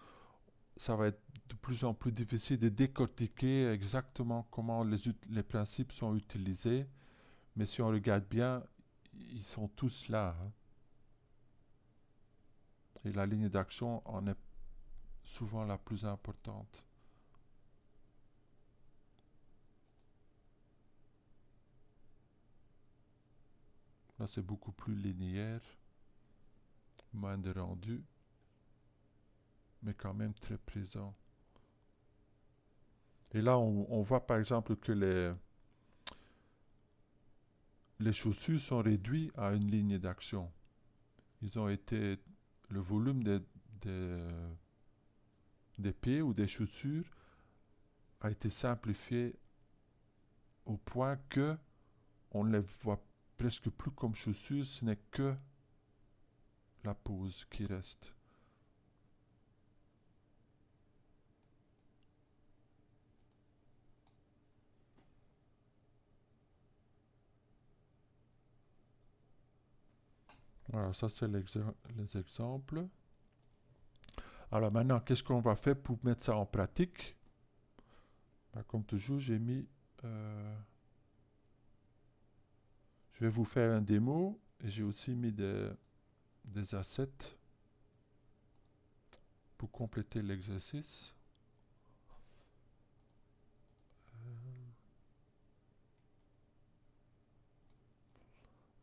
ça va être de plus en plus difficile de décortiquer exactement comment les principes sont utilisés. Mais si on regarde bien, ils sont tous là, hein. Et la ligne d'action en est souvent la plus importante. Là, c'est beaucoup plus linéaire, moins de rendu, mais quand même très présent. Et là, on voit par exemple que les chaussures sont réduites à une ligne d'action. Ils ont été le volume des pieds ou des chaussures a été simplifié au point que on ne les voit presque plus comme chaussures, ce n'est que la pose qui reste. Voilà, ça c'est les exemples. Alors maintenant, qu'est-ce qu'on va faire pour mettre ça en pratique? Ben, comme toujours, j'ai mis... je vais vous faire un démo et j'ai aussi mis des assets pour compléter l'exercice.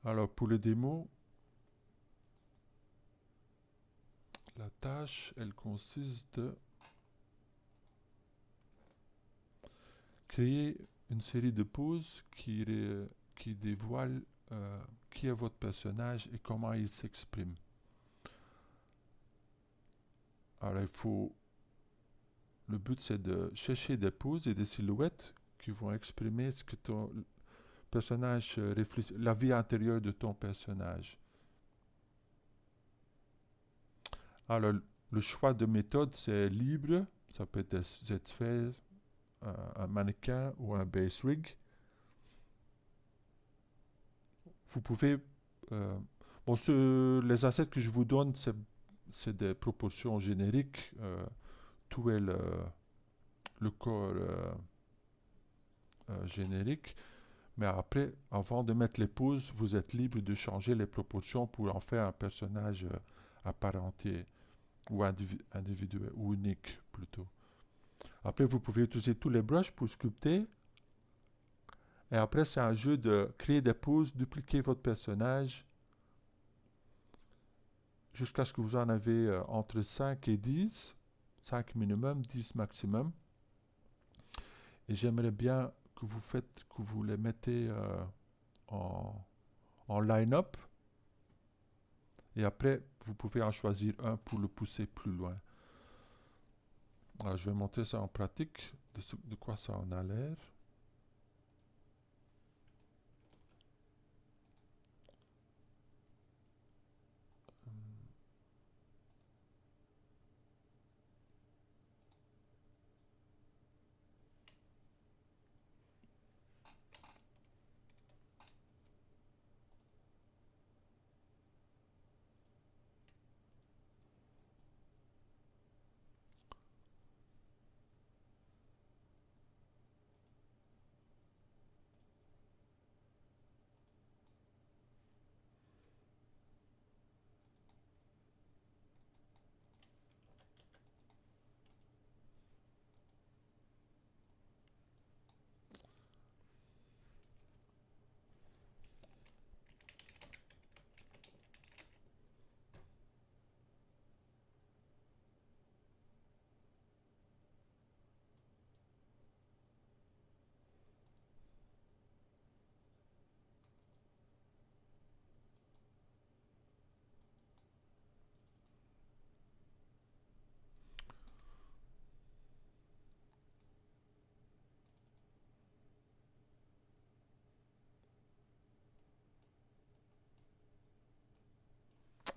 Alors pour le démo, la tâche, elle consiste de créer une série de poses qui dévoilent qui est votre personnage et comment il s'exprime. Alors le but c'est de chercher des poses et des silhouettes qui vont exprimer ce que ton personnage réfléchit, la vie intérieure de ton personnage. Alors le choix de méthode c'est libre, ça peut être des sphères, un mannequin ou un base rig. Vous pouvez... les assets que je vous donne, c'est des proportions génériques. Tout est le corps générique. Mais après, avant de mettre les poses, vous êtes libre de changer les proportions pour en faire un personnage à part entière ou individuel ou unique plutôt. Après, vous pouvez utiliser tous les brushes pour sculpter. Et après, c'est un jeu de créer des poses, dupliquer votre personnage jusqu'à ce que vous en avez entre 5 et 10. 5 minimum, 10 maximum. Et j'aimerais bien que vous les mettez en line-up. Et après, vous pouvez en choisir un pour le pousser plus loin. Alors, je vais montrer ça en pratique, de quoi ça en a l'air.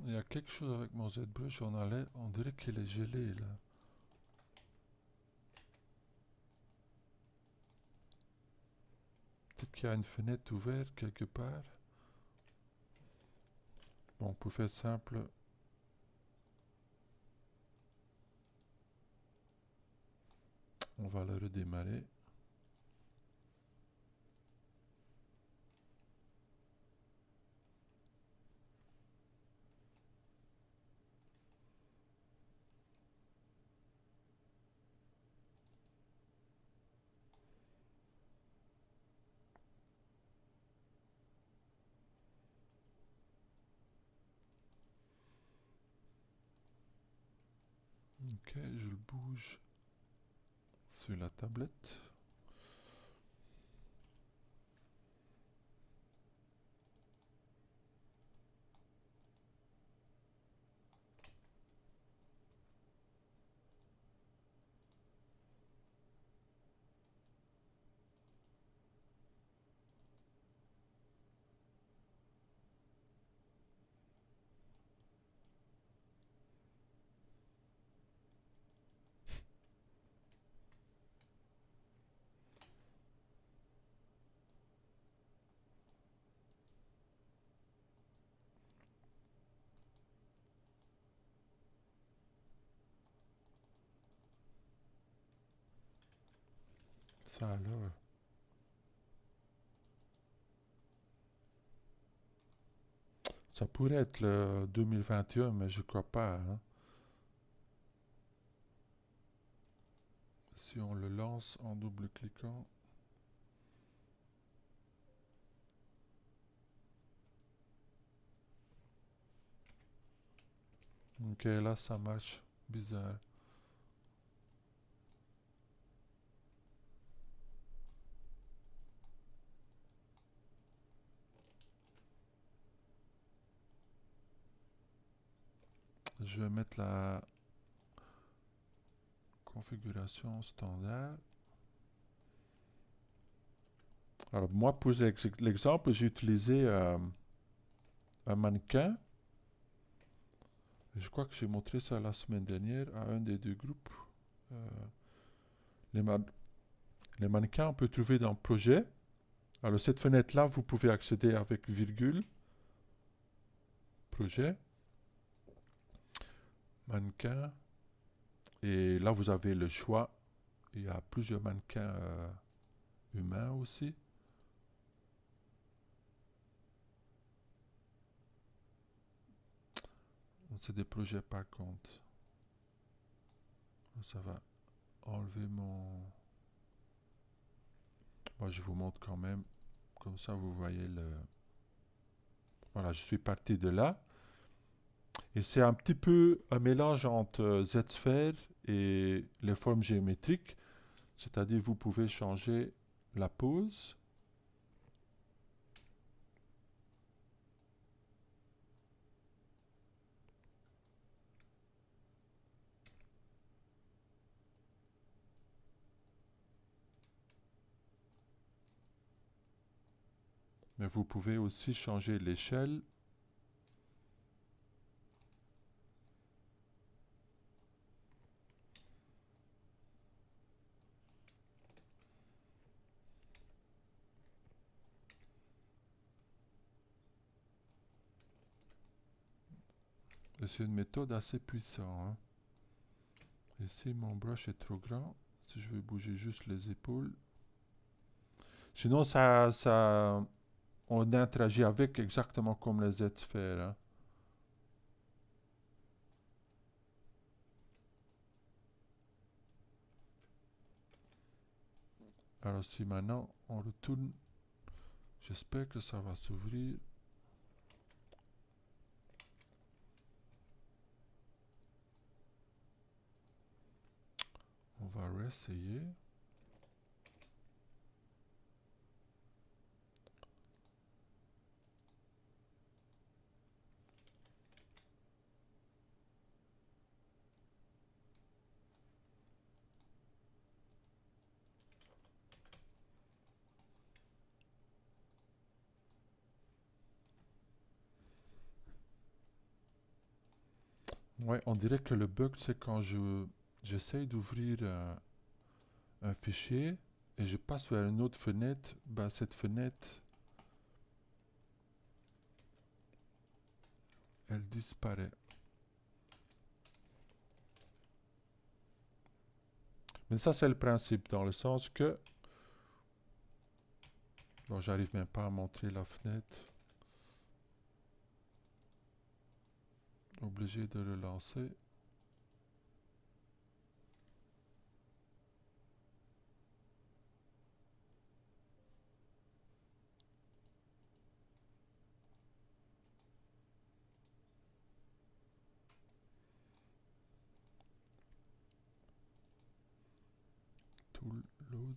Il y a quelque chose avec mon ZBrush, on dirait qu'il est gelé là. Peut-être qu'il y a une fenêtre ouverte quelque part. Bon, pour faire simple, on va le redémarrer. Ok, je le bouge sur la tablette. Ça alors. Ça pourrait être le 2021, mais je crois pas, hein. Si on le lance en double-cliquant. Ok, là ça marche. Bizarre. Je vais mettre la configuration standard. Alors moi, pour l'exemple, j'ai utilisé un mannequin. Je crois que j'ai montré ça la semaine dernière à un des deux groupes. Euh, les, man- les mannequins, on peut trouver dans Projet. Alors cette fenêtre-là, vous pouvez accéder avec virgule, Projet, mannequin. Et là, vous avez le choix. Il y a plusieurs mannequins humains aussi. C'est des projets par contre. Ça va enlever mon... Moi, je vous montre quand même. Comme ça, vous voyez le... Voilà, je suis parti de là. Et c'est un petit peu un mélange entre Z-sphère et les formes géométriques. C'est-à-dire, vous pouvez changer la pose. Mais vous pouvez aussi changer l'échelle. Et c'est une méthode assez puissante, hein. Ici, mon brush est trop grand. Si je veux bouger juste les épaules. Sinon, on interagit avec exactement comme les Z-sphères, hein. Alors si maintenant on retourne, j'espère que ça va s'ouvrir. On va réessayer. Ouais, on dirait que le bug c'est quand j'essaye d'ouvrir un fichier et je passe vers une autre fenêtre, bah cette fenêtre elle disparaît. Mais ça c'est le principe dans le sens que bon, j'arrive même pas à montrer la fenêtre. Obligé de relancer. Tool load.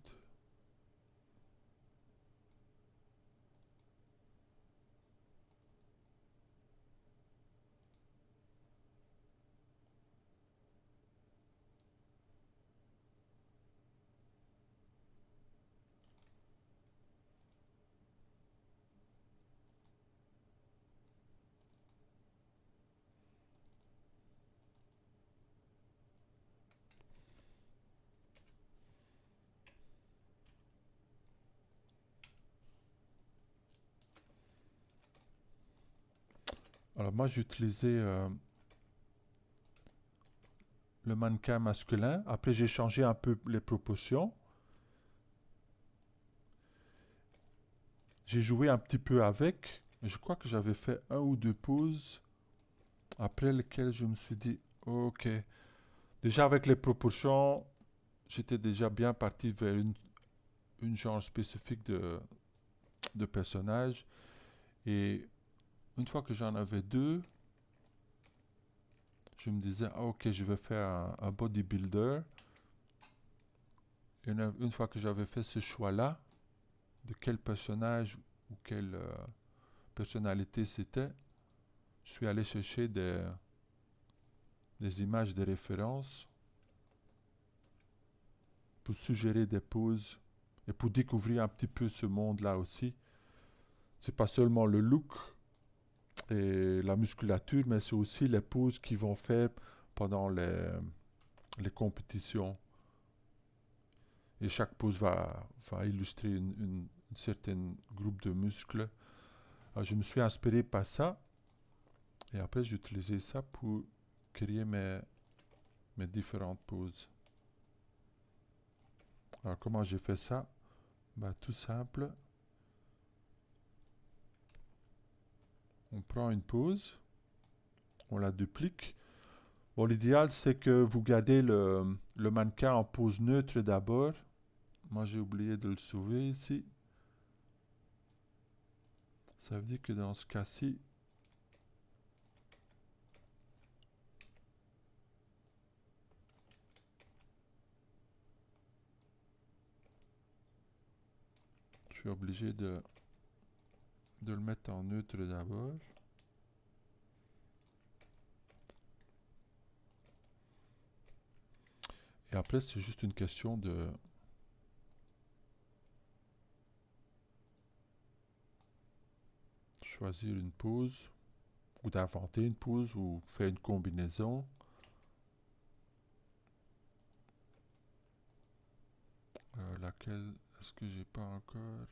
Alors moi j'ai utilisé le mannequin masculin. Après j'ai changé un peu les proportions. j'ai joué un petit peu avec. Et je crois que j'avais fait un ou deux pauses après lesquelles je me suis dit, ok. Déjà avec les proportions, j'étais déjà bien parti vers une genre spécifique de personnage. Et une fois que j'en avais deux, je me disais, ah, ok, je vais faire un bodybuilder. Et une fois que j'avais fait ce choix-là, de quel personnage ou quelle personnalité c'était, je suis allé chercher des images de référence pour suggérer des poses et pour découvrir un petit peu ce monde-là aussi. C'est pas seulement le look et la musculature, mais c'est aussi les poses qu'ils vont faire pendant les compétitions. Et chaque pose va illustrer une certaine groupe de muscles. Alors, je me suis inspiré par ça et après j'ai utilisé ça pour créer mes différentes poses. Alors comment j'ai fait ça? Ben, tout simple. On prend une pose, on la duplique. Bon, l'idéal c'est que vous gardez le mannequin en pose neutre d'abord. Moi j'ai oublié de le sauver ici. Ça veut dire que dans ce cas-ci, je suis obligé de le mettre en neutre d'abord. Et après, c'est juste une question de choisir une pose ou d'inventer une pose ou faire une combinaison. Laquelle est-ce que j'ai pas encore?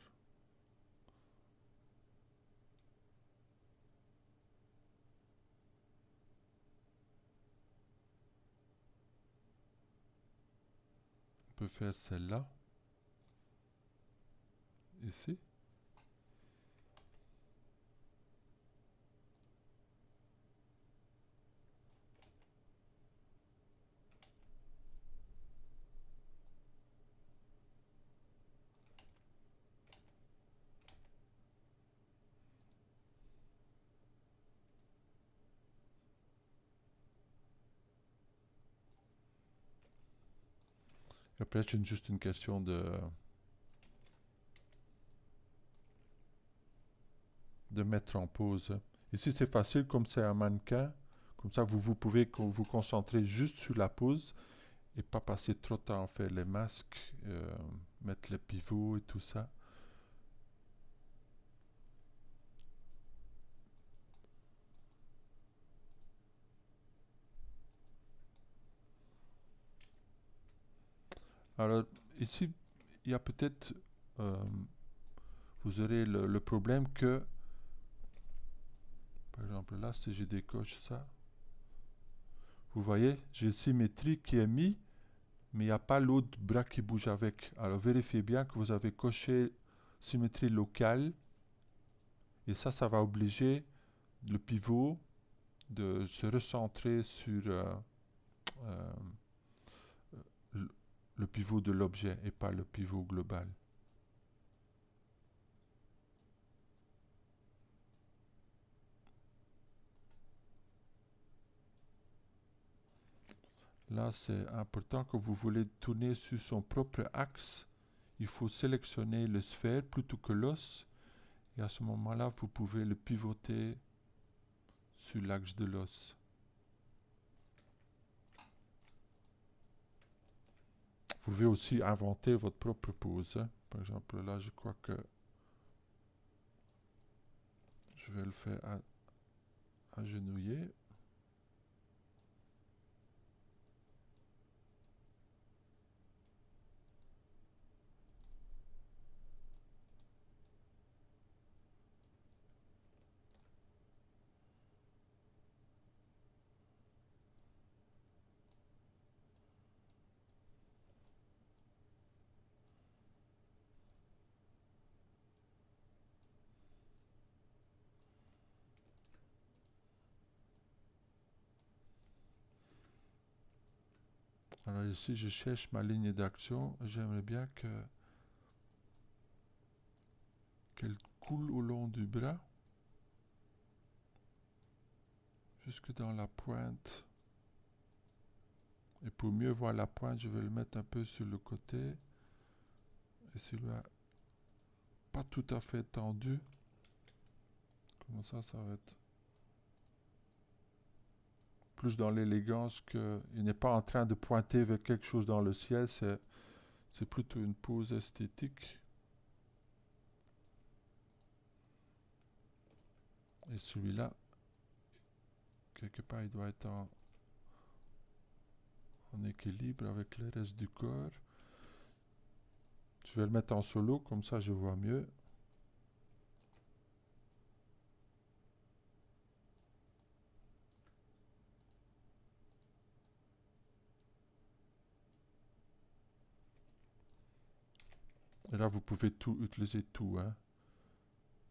On peut faire celle-là. Ici. Et après, c'est juste une question de mettre en pause. Ici, c'est facile comme c'est un mannequin. Comme ça, vous pouvez vous concentrer juste sur la pose et pas passer trop de temps à faire les masques, mettre les pivots et tout ça. Alors, ici, il y a peut-être, vous aurez le problème que, par exemple là, si je décoche ça, vous voyez, j'ai le symétrie qui est mis, mais il n'y a pas l'autre bras qui bouge avec. Alors, vérifiez bien que vous avez coché symétrie locale, et ça va obliger le pivot de se recentrer sur euh, le pivot de l'objet et pas le pivot global. Là, c'est important que vous voulez tourner sur son propre axe. Il faut sélectionner le sphère plutôt que l'os. Et à ce moment-là, vous pouvez le pivoter sur l'axe de l'os. Vous pouvez aussi inventer votre propre pose. Par exemple, là, je crois que je vais le faire agenouiller. Alors ici, je cherche ma ligne d'action. J'aimerais bien qu'elle coule au long du bras, jusque dans la pointe. Et pour mieux voir la pointe, je vais le mettre un peu sur le côté. Et celui-là, pas tout à fait tendu. Comme ça va être plus dans l'élégance qu'il n'est pas en train de pointer vers quelque chose dans le ciel. C'est plutôt une pose esthétique. Et celui-là, quelque part, il doit être en équilibre avec le reste du corps. Je vais le mettre en solo, comme ça je vois mieux. Et là, vous pouvez utiliser tout. Hein.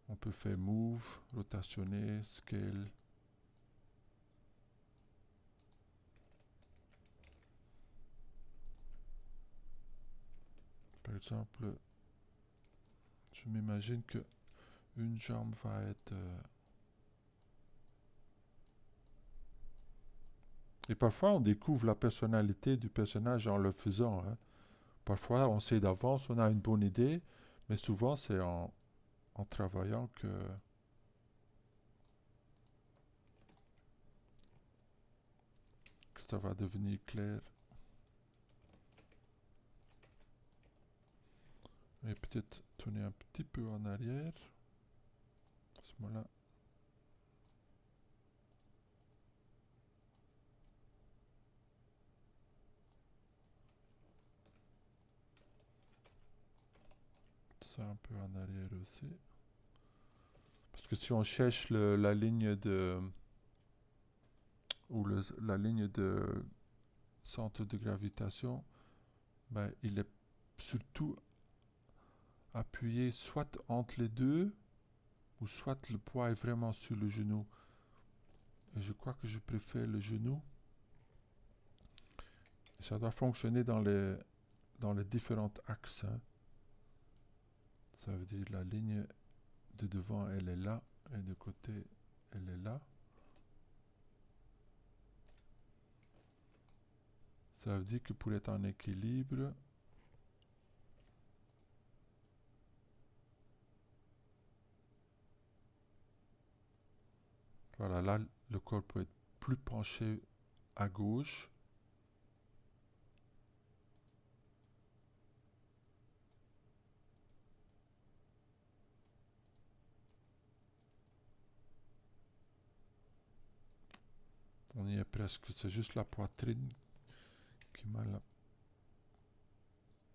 On peut faire move, rotationner, scale. Par exemple, je m'imagine que une jambe va être... Et parfois, on découvre la personnalité du personnage en le faisant. Hein. Parfois, on sait d'avance, on a une bonne idée, mais souvent, c'est en travaillant que ça va devenir clair. Et peut-être tourner un petit peu en arrière. À ce moment-là. Ça un peu en arrière aussi. Parce que si on cherche la ligne de... ou la ligne de centre de gravitation, ben, il est surtout appuyé soit entre les deux, ou soit le poids est vraiment sur le genou. Et je crois que je préfère le genou. Et ça doit fonctionner dans les différents axes. Hein. Ça veut dire la ligne de devant, elle est là, et de côté, elle est là. Ça veut dire que pour être en équilibre, voilà, là, le corps peut être plus penché à gauche. On y est presque, c'est juste la poitrine qui m'a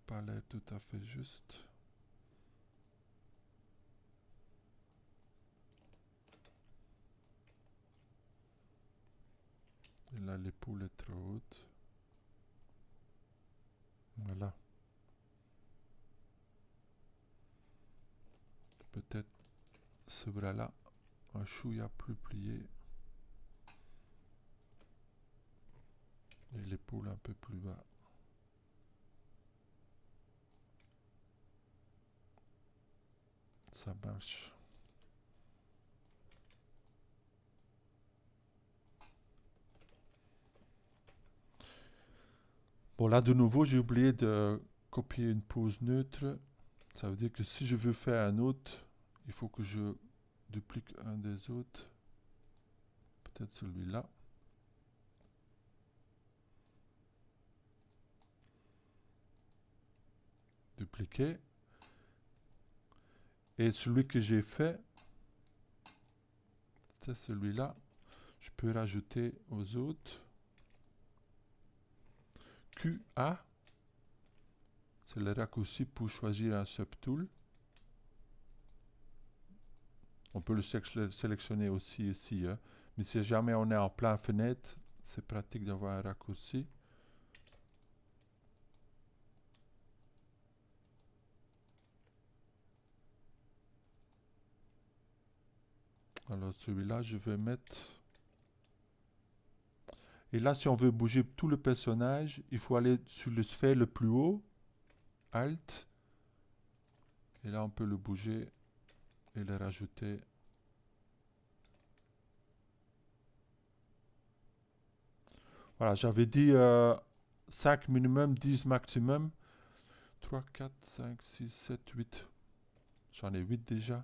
pas l'air tout à fait juste. Et là, l'épaule est trop haute. Voilà. Peut-être ce bras-là, un chouïa plus plié. Et l'épaule un peu plus bas. Ça marche. Bon, là, de nouveau, j'ai oublié de copier une pose neutre. Ça veut dire que si je veux faire un autre, il faut que je duplique un des autres. Peut-être celui-là. Dupliquer. Et celui que j'ai fait, c'est celui-là. Je peux rajouter aux autres. QA, c'est le raccourci pour choisir un subtool. On peut le sélectionner aussi ici. Hein. Mais si jamais on est en plein fenêtre, c'est pratique d'avoir un raccourci. Alors celui-là, je vais mettre... Et là, si on veut bouger tout le personnage, il faut aller sur le sphère le plus haut, Alt, et là on peut le bouger et le rajouter. Voilà, j'avais dit 5 minimum, 10 maximum. 3, 4, 5, 6, 7, 8. J'en ai 8 déjà.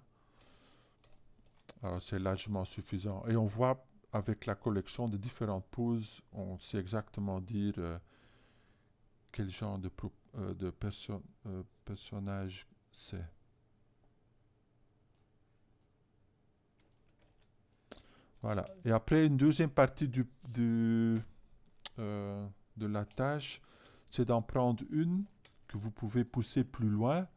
Alors c'est largement suffisant. Et on voit avec la collection de différentes poses, on sait exactement dire quel genre de personnage c'est. Voilà. Et après, une deuxième partie euh, de la tâche, c'est d'en prendre une que vous pouvez pousser plus loin.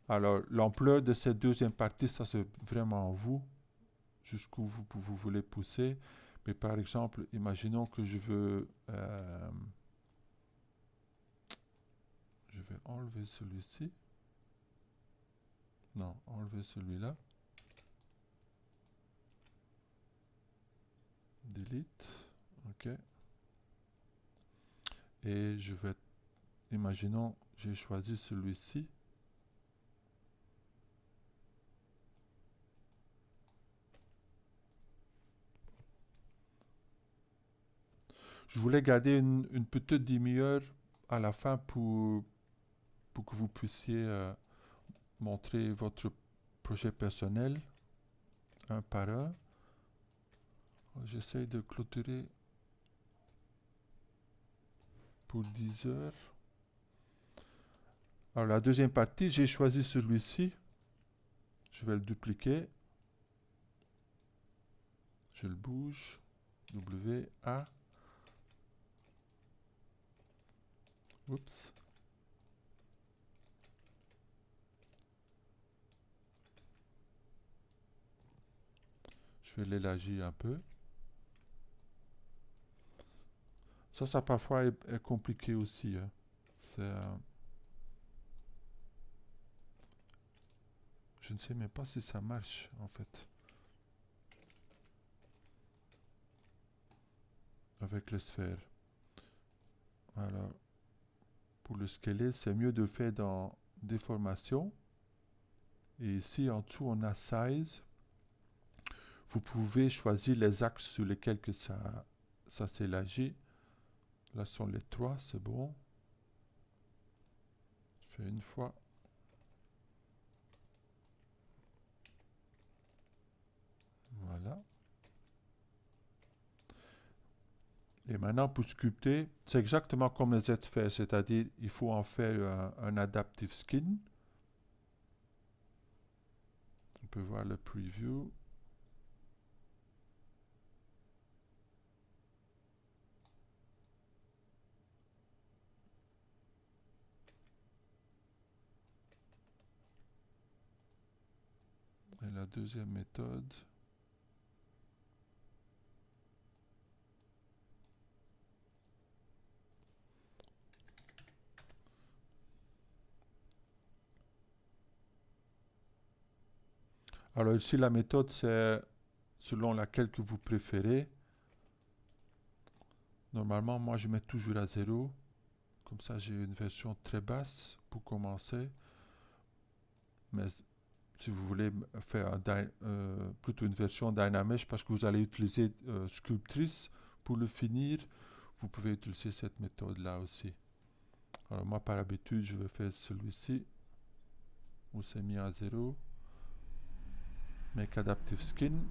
Alors, l'ampleur de cette deuxième partie, ça c'est vraiment vous, jusqu'où vous voulez pousser. Mais par exemple, imaginons que je vais enlever celui-ci. Non, enlever celui-là. Delete. OK. Et je vais, imaginons, j'ai choisi celui-ci. Je voulais garder une petite demi-heure à la fin pour que vous puissiez montrer votre projet personnel un par un. J'essaie de clôturer pour 10 heures. Alors la deuxième partie, j'ai choisi celui-ci. Je vais le dupliquer. Je le bouge. W, A. Oups. Je vais l'élargir un peu. Ça parfois est compliqué aussi. Hein. Je ne sais même pas si ça marche en fait. Avec les sphères. Alors, pour le squelette, c'est mieux de le faire dans déformation. Et ici, en dessous, on a size. Vous pouvez choisir les axes sur lesquels que ça s'élargit. Là sont les 3, c'est bon. Je fais une fois. Voilà. Et maintenant, pour sculpter, c'est exactement comme les Z-sphères, c'est-à-dire il faut en faire un adaptive skin. On peut voir le preview. Et la deuxième méthode. Alors ici, la méthode, c'est selon laquelle que vous préférez. Normalement, moi, je mets toujours à 0. Comme ça, j'ai une version très basse pour commencer. Mais si vous voulez faire plutôt une version Dynamesh parce que vous allez utiliser Sculptris pour le finir, vous pouvez utiliser cette méthode-là aussi. Alors moi, par habitude, je vais faire celui-ci où c'est mis à 0. Make Adaptive Skin.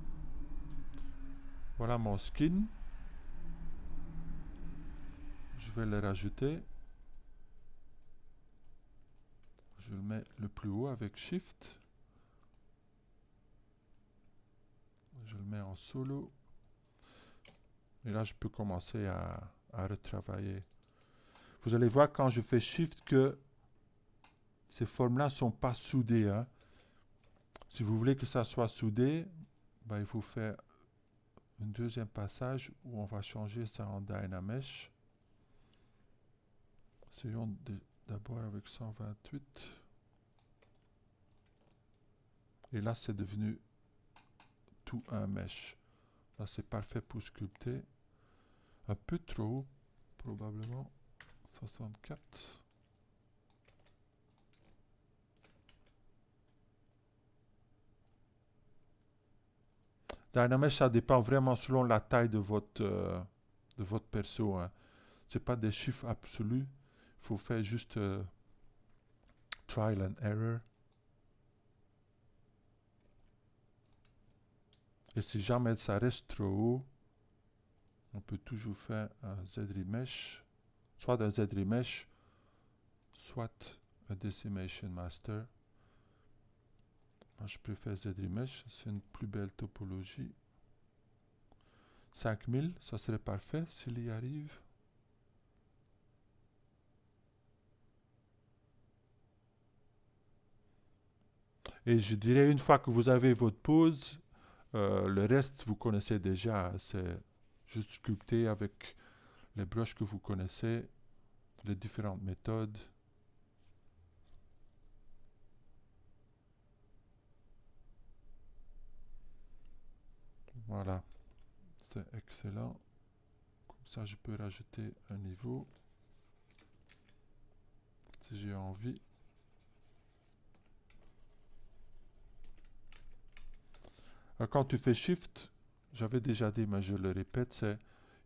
Voilà mon skin. Je vais le rajouter. Je le mets le plus haut avec Shift. Je le mets en solo. Et là, je peux commencer à retravailler. Vous allez voir quand je fais Shift que ces formes-là ne sont pas soudées. Hein. Si vous voulez que ça soit soudé, ben, il faut faire un deuxième passage où on va changer ça en Dynamesh. Essayons d'abord avec 128. Et là, c'est devenu tout un mesh. Là, c'est parfait pour sculpter. Un peu trop haut, probablement. 64. Dynamesh, ça dépend vraiment selon la taille de votre perso. Hein. C'est pas des chiffres absolus. Il faut faire juste trial and error. Et si jamais ça reste trop haut, on peut toujours faire un Z-Remesh, soit un Z-Remesh, soit un Decimation Master. Moi, je préfère Z-Remesh, c'est une plus belle topologie. 5000, ça serait parfait s'il y arrive. Et je dirais, une fois que vous avez votre pose, le reste, vous connaissez déjà. C'est juste sculpter avec les brushes que vous connaissez, les différentes méthodes. Voilà, c'est excellent. Comme ça, je peux rajouter un niveau si j'ai envie. Alors, quand tu fais Shift, j'avais déjà dit, mais je le répète,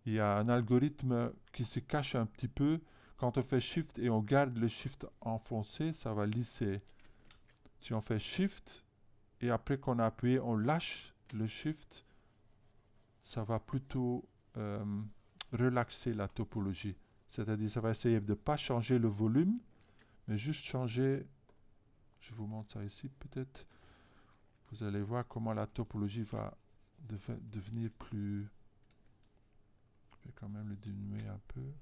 il y a un algorithme qui se cache un petit peu. Quand on fait Shift et on garde le Shift enfoncé, ça va lisser. Si on fait Shift et après qu'on a appuyé, on lâche le Shift, ça va plutôt relaxer la topologie. C'est-à-dire, ça va essayer de ne pas changer le volume, mais juste changer, je vous montre ça ici peut-être, vous allez voir comment la topologie va devenir plus... Je vais quand même le diminuer un peu.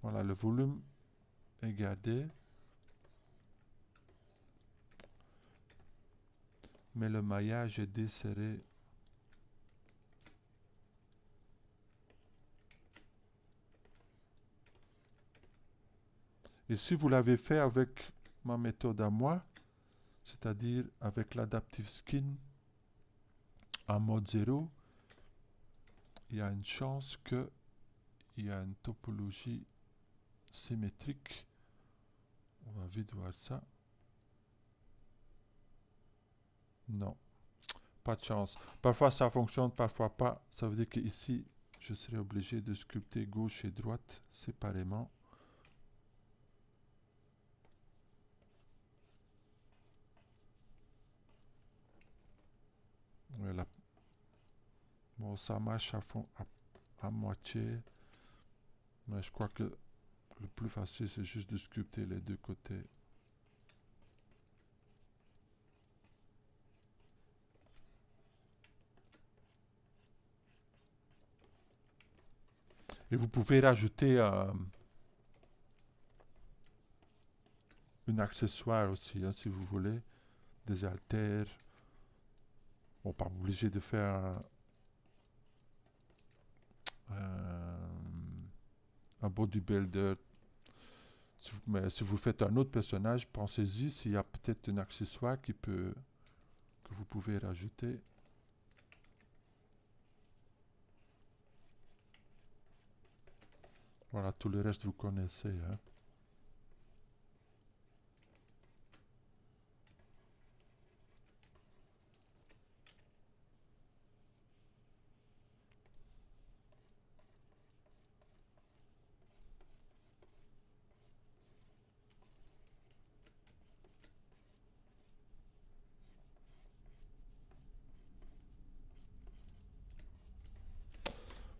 Voilà, le volume est gardé, mais le maillage est desserré. Et si vous l'avez fait avec ma méthode à moi, c'est-à-dire avec l'Adaptive Skin en mode 0, il y a une chance qu'il y a une topologie symétrique. On va vite voir ça. Non, pas de chance. Parfois ça fonctionne, parfois pas. Ça veut dire qu'ici, je serai obligé de sculpter gauche et droite séparément. Voilà. Bon, ça marche à fond, à moitié. Mais je crois que le plus facile, c'est juste de sculpter les deux côtés. Et vous pouvez rajouter un accessoire aussi, hein, si vous voulez. Des haltères. Bon, pas obligé de faire un bodybuilder. Mais si vous faites un autre personnage, pensez-y s'il y a peut-être un accessoire que vous pouvez rajouter. Voilà, tout le reste vous connaissez. Hein.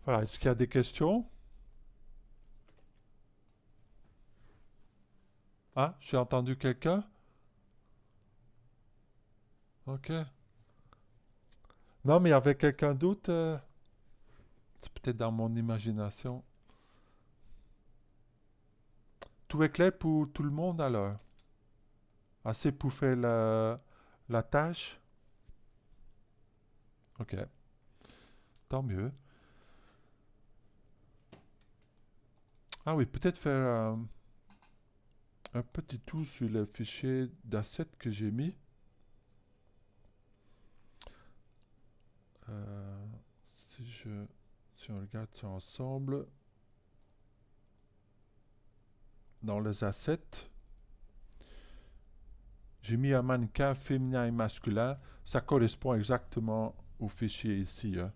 Voilà, est-ce qu'il y a des questions? Ah, j'ai entendu quelqu'un? Ok. Non, mais il y avait quelqu'un d'autre. C'est peut-être dans mon imagination. Tout est clair pour tout le monde alors? Assez pour faire la tâche? Ok, tant mieux. Ah oui, peut-être faire un petit tour sur le fichier d'assets que j'ai mis. Si je Si on regarde ça ensemble, dans les assets, j'ai mis un mannequin féminin et masculin. Ça correspond exactement au fichier ici. Hein.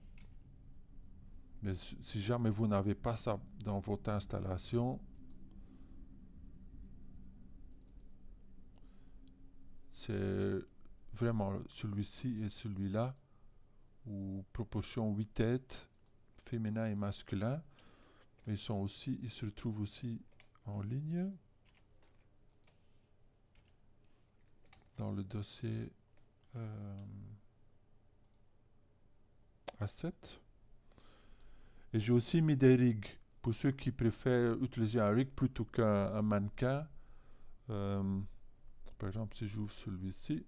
Mais si jamais vous n'avez pas ça dans votre installation, c'est vraiment celui-ci et celui-là, ou proportion 8 têtes, féminin et masculin. Mais ils se retrouvent aussi en ligne dans le dossier Asset. Et j'ai aussi mis des rigs pour ceux qui préfèrent utiliser un rig plutôt qu'un mannequin. Par exemple, si j'ouvre celui-ci,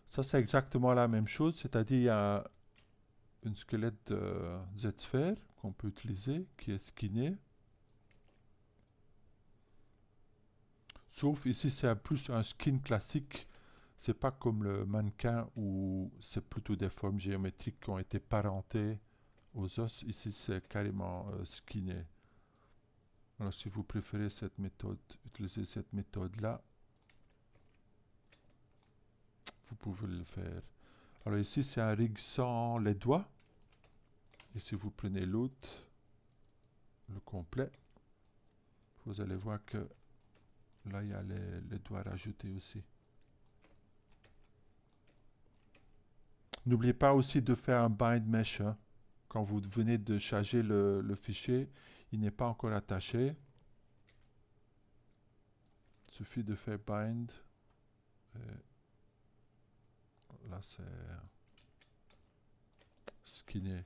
ça c'est exactement la même chose, c'est-à-dire il y a une squelette de Z-Sphere qu'on peut utiliser, qui est skinné. Sauf ici c'est plus un skin classique, c'est pas comme le mannequin où c'est plutôt des formes géométriques qui ont été parentées aux os. Ici c'est carrément skinné. Alors si vous préférez cette méthode, utiliser cette méthode-là, vous pouvez le faire. Alors ici c'est un rig sans les doigts. Et si vous prenez l'autre, le complet, vous allez voir que là il y a les doigts rajoutés aussi. N'oubliez pas aussi de faire un bind mesh. Hein. Quand vous venez de charger le fichier, il n'est pas encore attaché. Il suffit de faire bind. Là c'est skinné.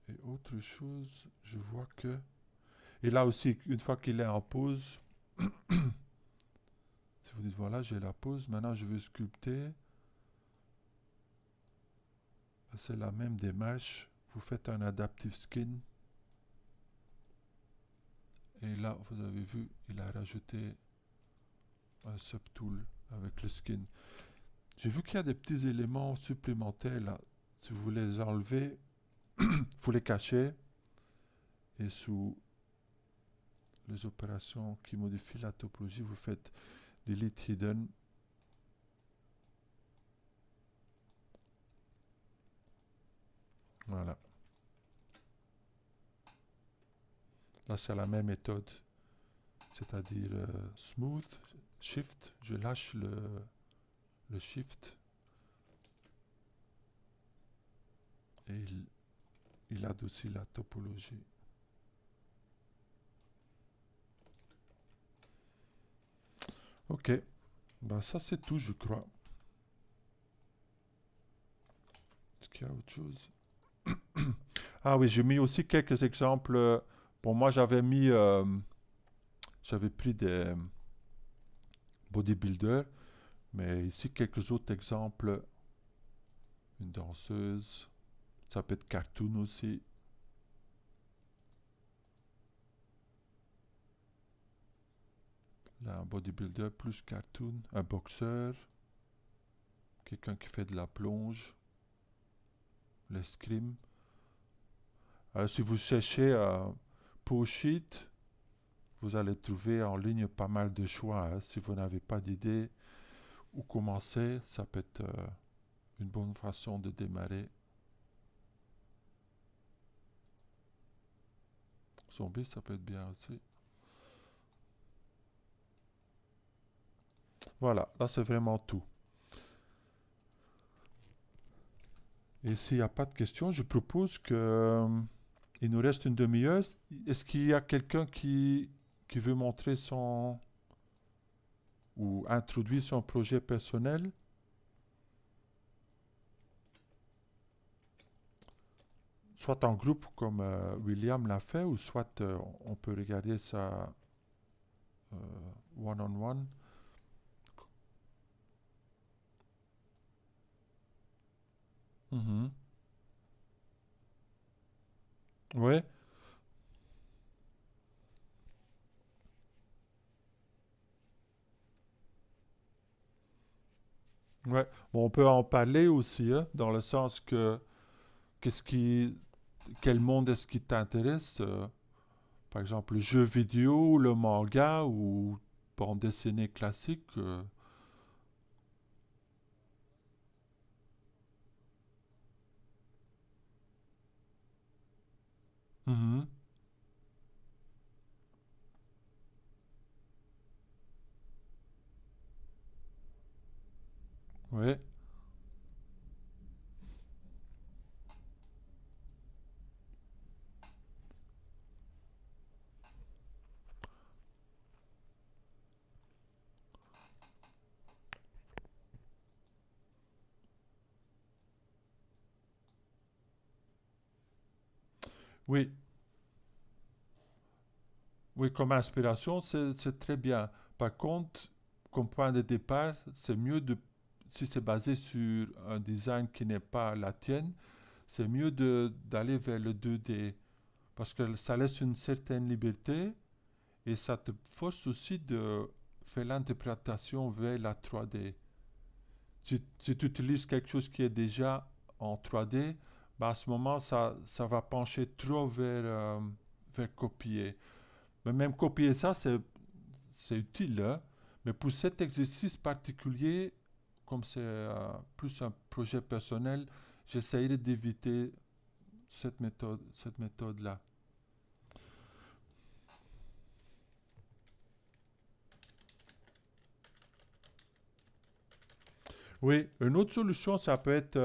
Et autre chose, je vois que... Et là aussi, une fois qu'il est en pause, si vous dites voilà, j'ai la pause, maintenant je veux sculpter. C'est la même démarche. Vous faites un adaptive skin. Et là, vous avez vu, il a rajouté un subtool avec le skin. J'ai vu qu'il y a des petits éléments supplémentaires là. Si vous les enlevez, vous les cachez. Et sous les opérations qui modifient la topologie, vous faites delete hidden. Voilà. Là, c'est la même méthode. C'est-à-dire smooth, shift. Je lâche le shift. Et il adoucit la topologie. Ok. Ben ça, c'est tout, je crois. Est-ce qu'il y a autre chose? Ah oui, j'ai mis aussi quelques exemples. Bon, moi, j'avais pris des bodybuilders, mais ici, quelques autres exemples. Une danseuse. Ça peut être cartoon aussi. Là, un bodybuilder plus cartoon. Un boxeur. Quelqu'un qui fait de la plonge. L'escrime. Alors, si vous cherchez PostSheet, vous allez trouver en ligne pas mal de choix. Hein. Si vous n'avez pas d'idée où commencer, ça peut être une bonne façon de démarrer. Zombie, ça peut être bien aussi. Voilà, là c'est vraiment tout. Et s'il n'y a pas de questions, je propose que il nous reste une demi-heure. Est-ce qu'il y a quelqu'un qui veut montrer son ou introduire son projet personnel? soit en groupe comme William l'a fait, ou soit on peut regarder ça one-on-one. Mhm. Ouais, ouais. Bon, on peut en parler aussi, hein, dans le sens que qu'est-ce qui, quel monde est-ce qui t'intéresse? Par exemple, le jeu vidéo, le manga ou bande dessinée classique. Mhm. Ouais, oui, oui, comme inspiration, c'est très bien. Par contre, comme point de départ, c'est mieux de, si c'est basé sur un design qui n'est pas la tienne, c'est mieux d'aller vers le 2D parce que ça laisse une certaine liberté et ça te force aussi de faire l'interprétation vers la 3D. Si tu utilises quelque chose qui est déjà en 3D, bah à ce moment, ça va pencher trop vers copier. Mais même copier ça, c'est utile, hein. Mais pour cet exercice particulier, comme c'est plus un projet personnel, j'essayerai d'éviter cette méthode-là. Oui, une autre solution, ça peut être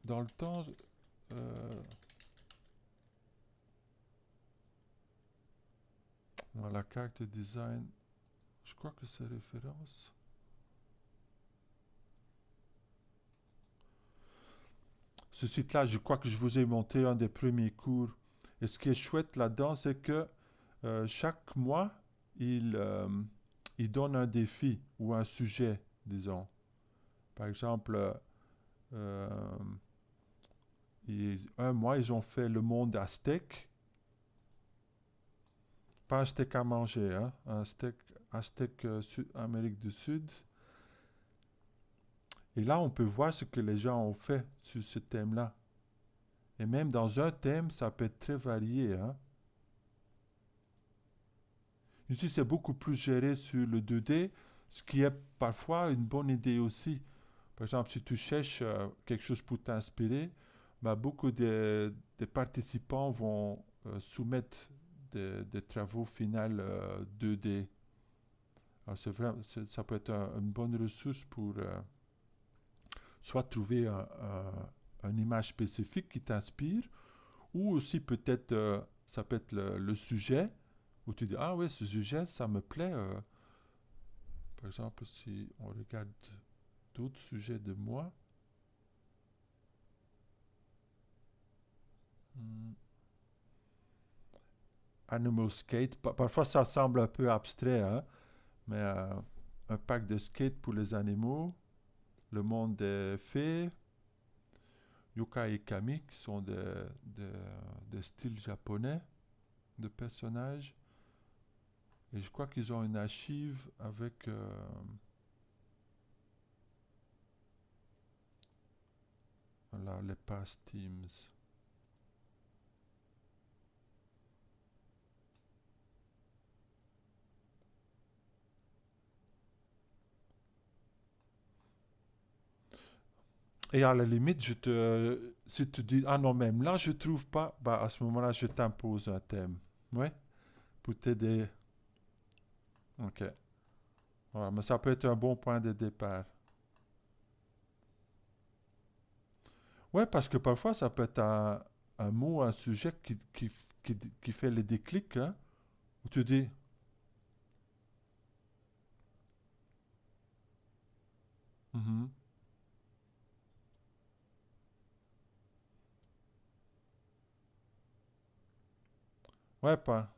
dans le temps, euh, dans la carte de design, je crois que c'est référence. Ce site-là, je crois que je vous ai monté un des premiers cours. Et ce qui est chouette là-dedans, c'est que chaque mois, il donne un défi ou un sujet, disons. Par exemple, euh, un mois, ils ont fait le monde aztèque. Pas un steak à manger, hein, un steak Amérique du Sud. Et là, on peut voir ce que les gens ont fait sur ce thème-là. Et même dans un thème, ça peut être très varié, hein. Ici, c'est beaucoup plus géré sur le 2D, ce qui est parfois une bonne idée aussi. Par exemple, si tu cherches quelque chose pour t'inspirer, bah, beaucoup des participants vont soumettre des travaux finaux 2D. Alors, ça peut être une bonne ressource pour soit trouver une image spécifique qui t'inspire, ou aussi peut-être, ça peut être le sujet, où tu dis, ah oui, ce sujet, ça me plaît. Par exemple, si on regarde d'autres sujets de moi, hmm, Animal Skate, parfois ça semble un peu abstrait, hein, mais un pack de skate pour les animaux, le monde des fées, Yuka et Kami, qui sont des styles japonais de personnages. Et je crois qu'ils ont une archive avec voilà, les past teams. Et à la limite, si tu dis, ah non, même là, je trouve pas, bah à ce moment-là, je t'impose un thème. Ouais, pour t'aider. Ok. Voilà, mais ça peut être un bon point de départ. Ouais, parce que parfois, ça peut être un mot, un sujet qui fait le déclic, hein, où tu dis, mhm, Ouais, pas.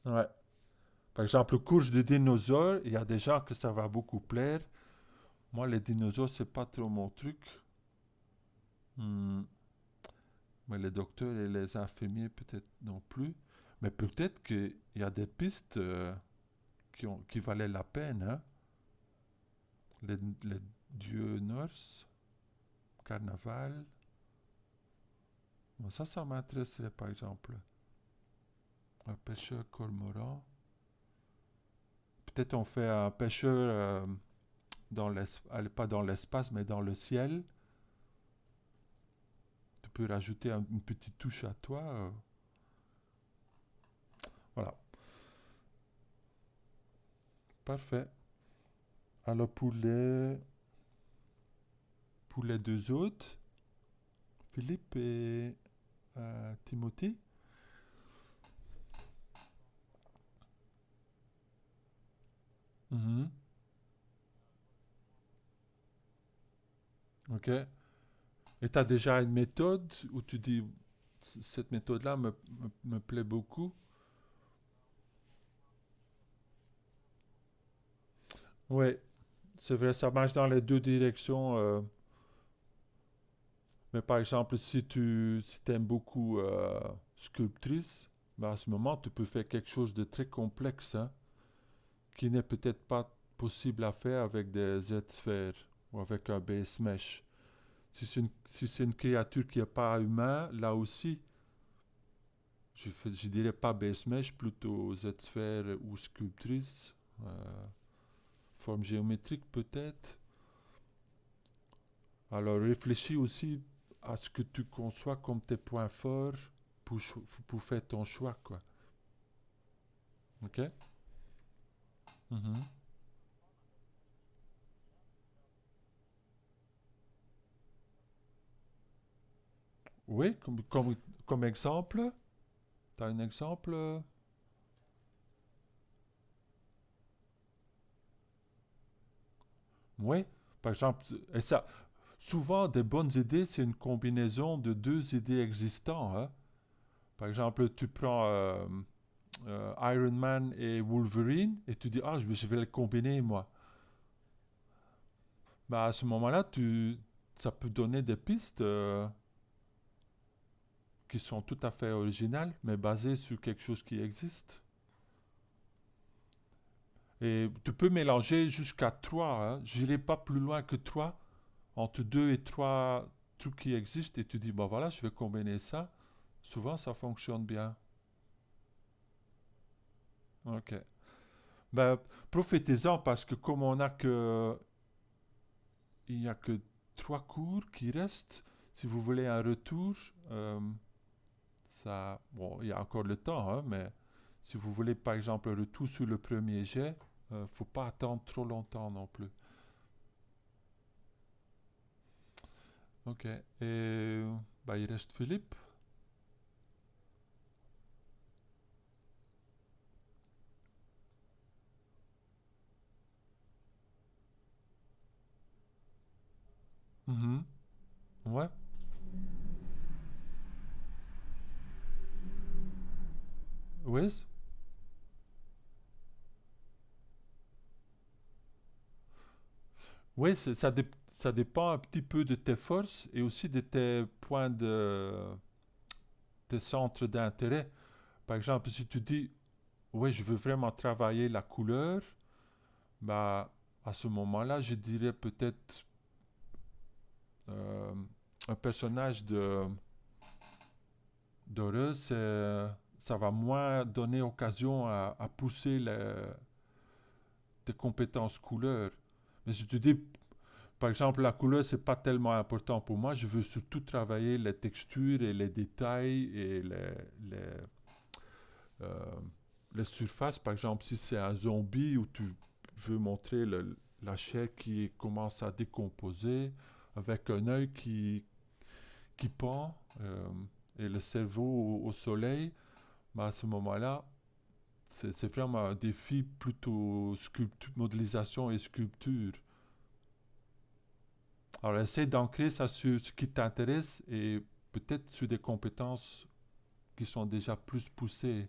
Ouais. Par exemple, couche de dinosaures, il y a des gens que ça va beaucoup plaire. Moi, les dinosaures, c'est pas trop mon truc. Hmm. Mais les docteurs et les infirmiers, peut-être non plus. Mais peut-être qu'il y a des pistes qui valaient la peine, hein. Les dieux norse, carnaval. Bon, ça m'intéresserait par exemple. Un pêcheur cormoran. Peut-être on fait un pêcheur pas dans l'espace, mais dans le ciel. Tu peux rajouter une petite touche à toi. Voilà, parfait. Alors pour les deux autres, Philippe et Timothy. Mhm. Ok. Et tu as déjà une méthode où tu dis, cette méthode-là me plaît beaucoup. Oui, c'est vrai, ça marche dans les deux directions. Mais par exemple, si aimes beaucoup sculptrice, ben à ce moment, tu peux faire quelque chose de très complexe, hein, qui n'est peut-être pas possible à faire avec des Z-sphères ou avec un base mesh. Si c'est une créature qui n'est pas humain, là aussi, je dirais pas base mesh, plutôt Z-sphère ou sculptrice. euh, Forme géométrique peut-être. Alors réfléchis aussi à ce que tu conçois comme tes points forts pour faire ton choix, quoi. Ok. Mhm. Oui, comme exemple. Tu as un exemple? Oui. Par exemple, et ça, souvent, des bonnes idées, c'est une combinaison de deux idées existantes, hein. Par exemple, tu prends Iron Man et Wolverine et tu dis, ah, je vais les combiner, moi. Bah, à ce moment-là, ça peut donner des pistes qui sont tout à fait originales, mais basées sur quelque chose qui existe. Et tu peux mélanger jusqu'à trois, hein. J'irai pas plus loin que trois, entre deux et trois trucs qui existent, et tu dis, bah voilà, je vais combiner ça. Souvent, ça fonctionne bien. Ok. Ben, profitez-en parce que comme il n'y a que trois cours qui restent, si vous voulez un retour, bon, il y a encore le temps, hein, mais si vous voulez par exemple un retour sur le premier jet, faut pas attendre trop longtemps non plus. Ok. Et bah, il reste Philippe. Mhm. Ouais. Oui. Oui, ça dépend un petit peu de tes forces et aussi de tes centres d'intérêt. Par exemple, si tu dis, oui, je veux vraiment travailler la couleur, bah, à ce moment-là, je dirais peut-être euh, un personnage d'horreur, ça va moins donner occasion à pousser tes compétences couleur. Mais si tu dis, par exemple, la couleur, c'est pas tellement important pour moi, je veux surtout travailler les textures et les détails et euh, les surfaces. Par exemple, si c'est un zombie où tu veux montrer la chair qui commence à décomposer avec un œil qui pend et le cerveau au soleil, bah à ce moment-là, c'est vraiment un défi plutôt modélisation et sculpture. Alors, essaie d'ancrer ça sur ce qui t'intéresse et peut-être sur des compétences qui sont déjà plus poussées.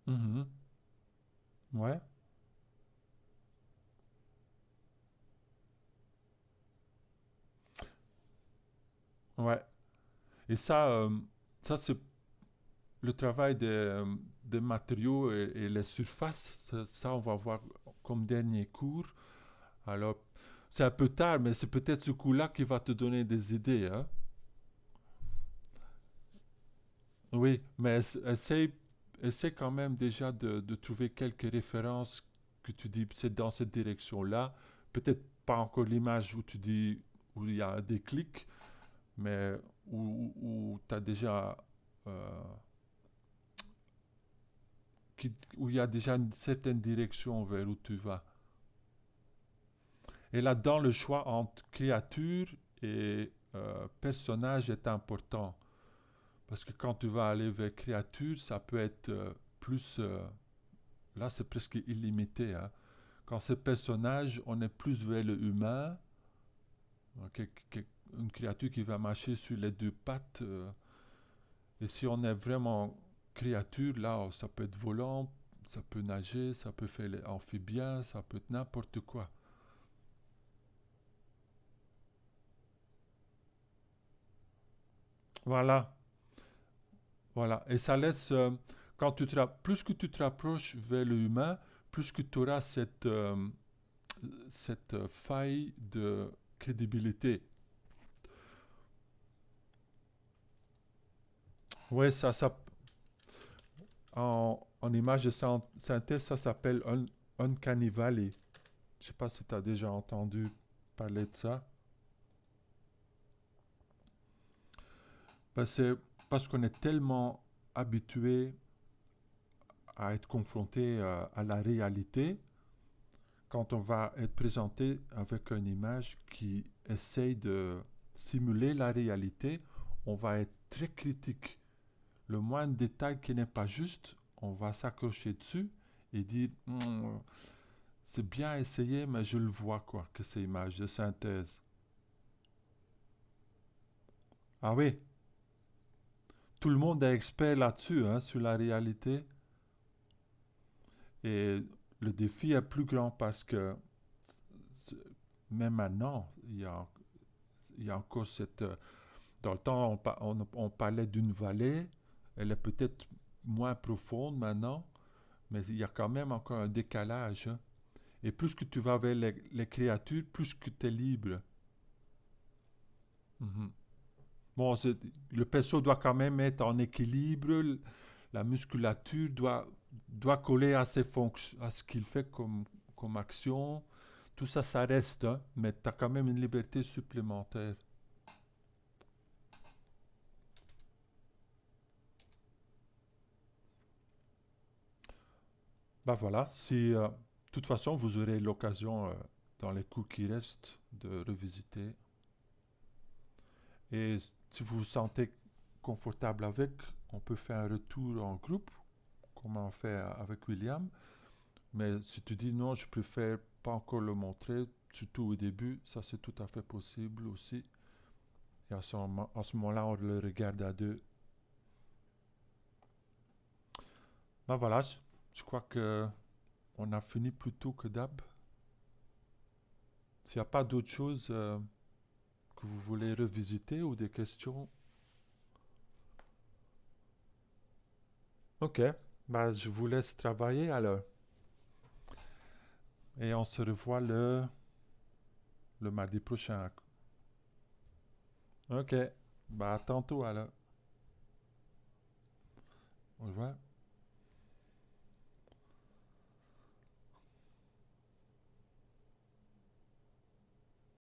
Mhm. Ouais, ouais. Et ça c'est le travail des matériaux et les surfaces. Ça, on va voir comme dernier cours. Alors, c'est un peu tard, mais c'est peut-être ce coup-là qui va te donner des idées, hein. Oui, mais essaie quand même déjà de trouver quelques références que tu dis, c'est dans cette direction-là. Peut-être pas encore l'image où tu dis, où il y a un déclic, mais où tu as déjà, euh, où il y a déjà une certaine direction vers où tu vas. Et là-dedans, le choix entre créature et personnage est important. Parce que quand tu vas aller vers créature, ça peut être plus... là, c'est presque illimité, hein. Quand c'est personnage, on est plus vers le humain. Une créature qui va marcher sur les deux pattes. Et si on est vraiment créature, là, ça peut être volant, ça peut nager, ça peut faire les amphibiens, ça peut être n'importe quoi. Voilà, voilà. Et ça laisse, quand plus que tu te rapproches vers le humain, plus que tu auras cette faille de crédibilité. Oui, en image de synthèse, ça s'appelle Uncanny Valley. Je sais pas si tu as déjà entendu parler de ça. Ben, c'est parce qu'on est tellement habitué à être confronté à la réalité quand on va être présenté avec une image qui essaye de simuler la réalité, on va être très critique. Le moindre détail qui n'est pas juste, on va s'accrocher dessus et dire c'est bien essayé, mais je le vois quoi, que c'est image de synthèse. Ah oui, tout le monde est expert là-dessus, hein, sur la réalité. Et le défi est plus grand parce que même maintenant, il y a encore cette... Dans le temps, on parlait d'une vallée. Elle est peut-être moins profonde maintenant, mais il y a quand même encore un décalage, hein. Et plus que tu vas vers les créatures, plus que tu es libre. Mhm. Bon, le perso doit quand même être en équilibre. La musculature doit coller à, à ce qu'il fait comme action. Tout ça, ça reste, hein, mais tu as quand même une liberté supplémentaire. Ben voilà, si de toute façon vous aurez l'occasion dans les coups qui restent de revisiter. Et si vous vous sentez confortable avec, on peut faire un retour en groupe, comme on fait avec William. Mais si tu dis non, je préfère pas encore le montrer, surtout au début, ça c'est tout à fait possible aussi. Et à ce moment-là, on le regarde à deux. Ben voilà, je crois que on a fini plus tôt que d'hab. S'il n'y a pas d'autre chose que vous voulez revisiter ou des questions, ok, bah, je vous laisse travailler alors. Et on se revoit le mardi prochain. Ok, bah à tantôt alors. Au revoir.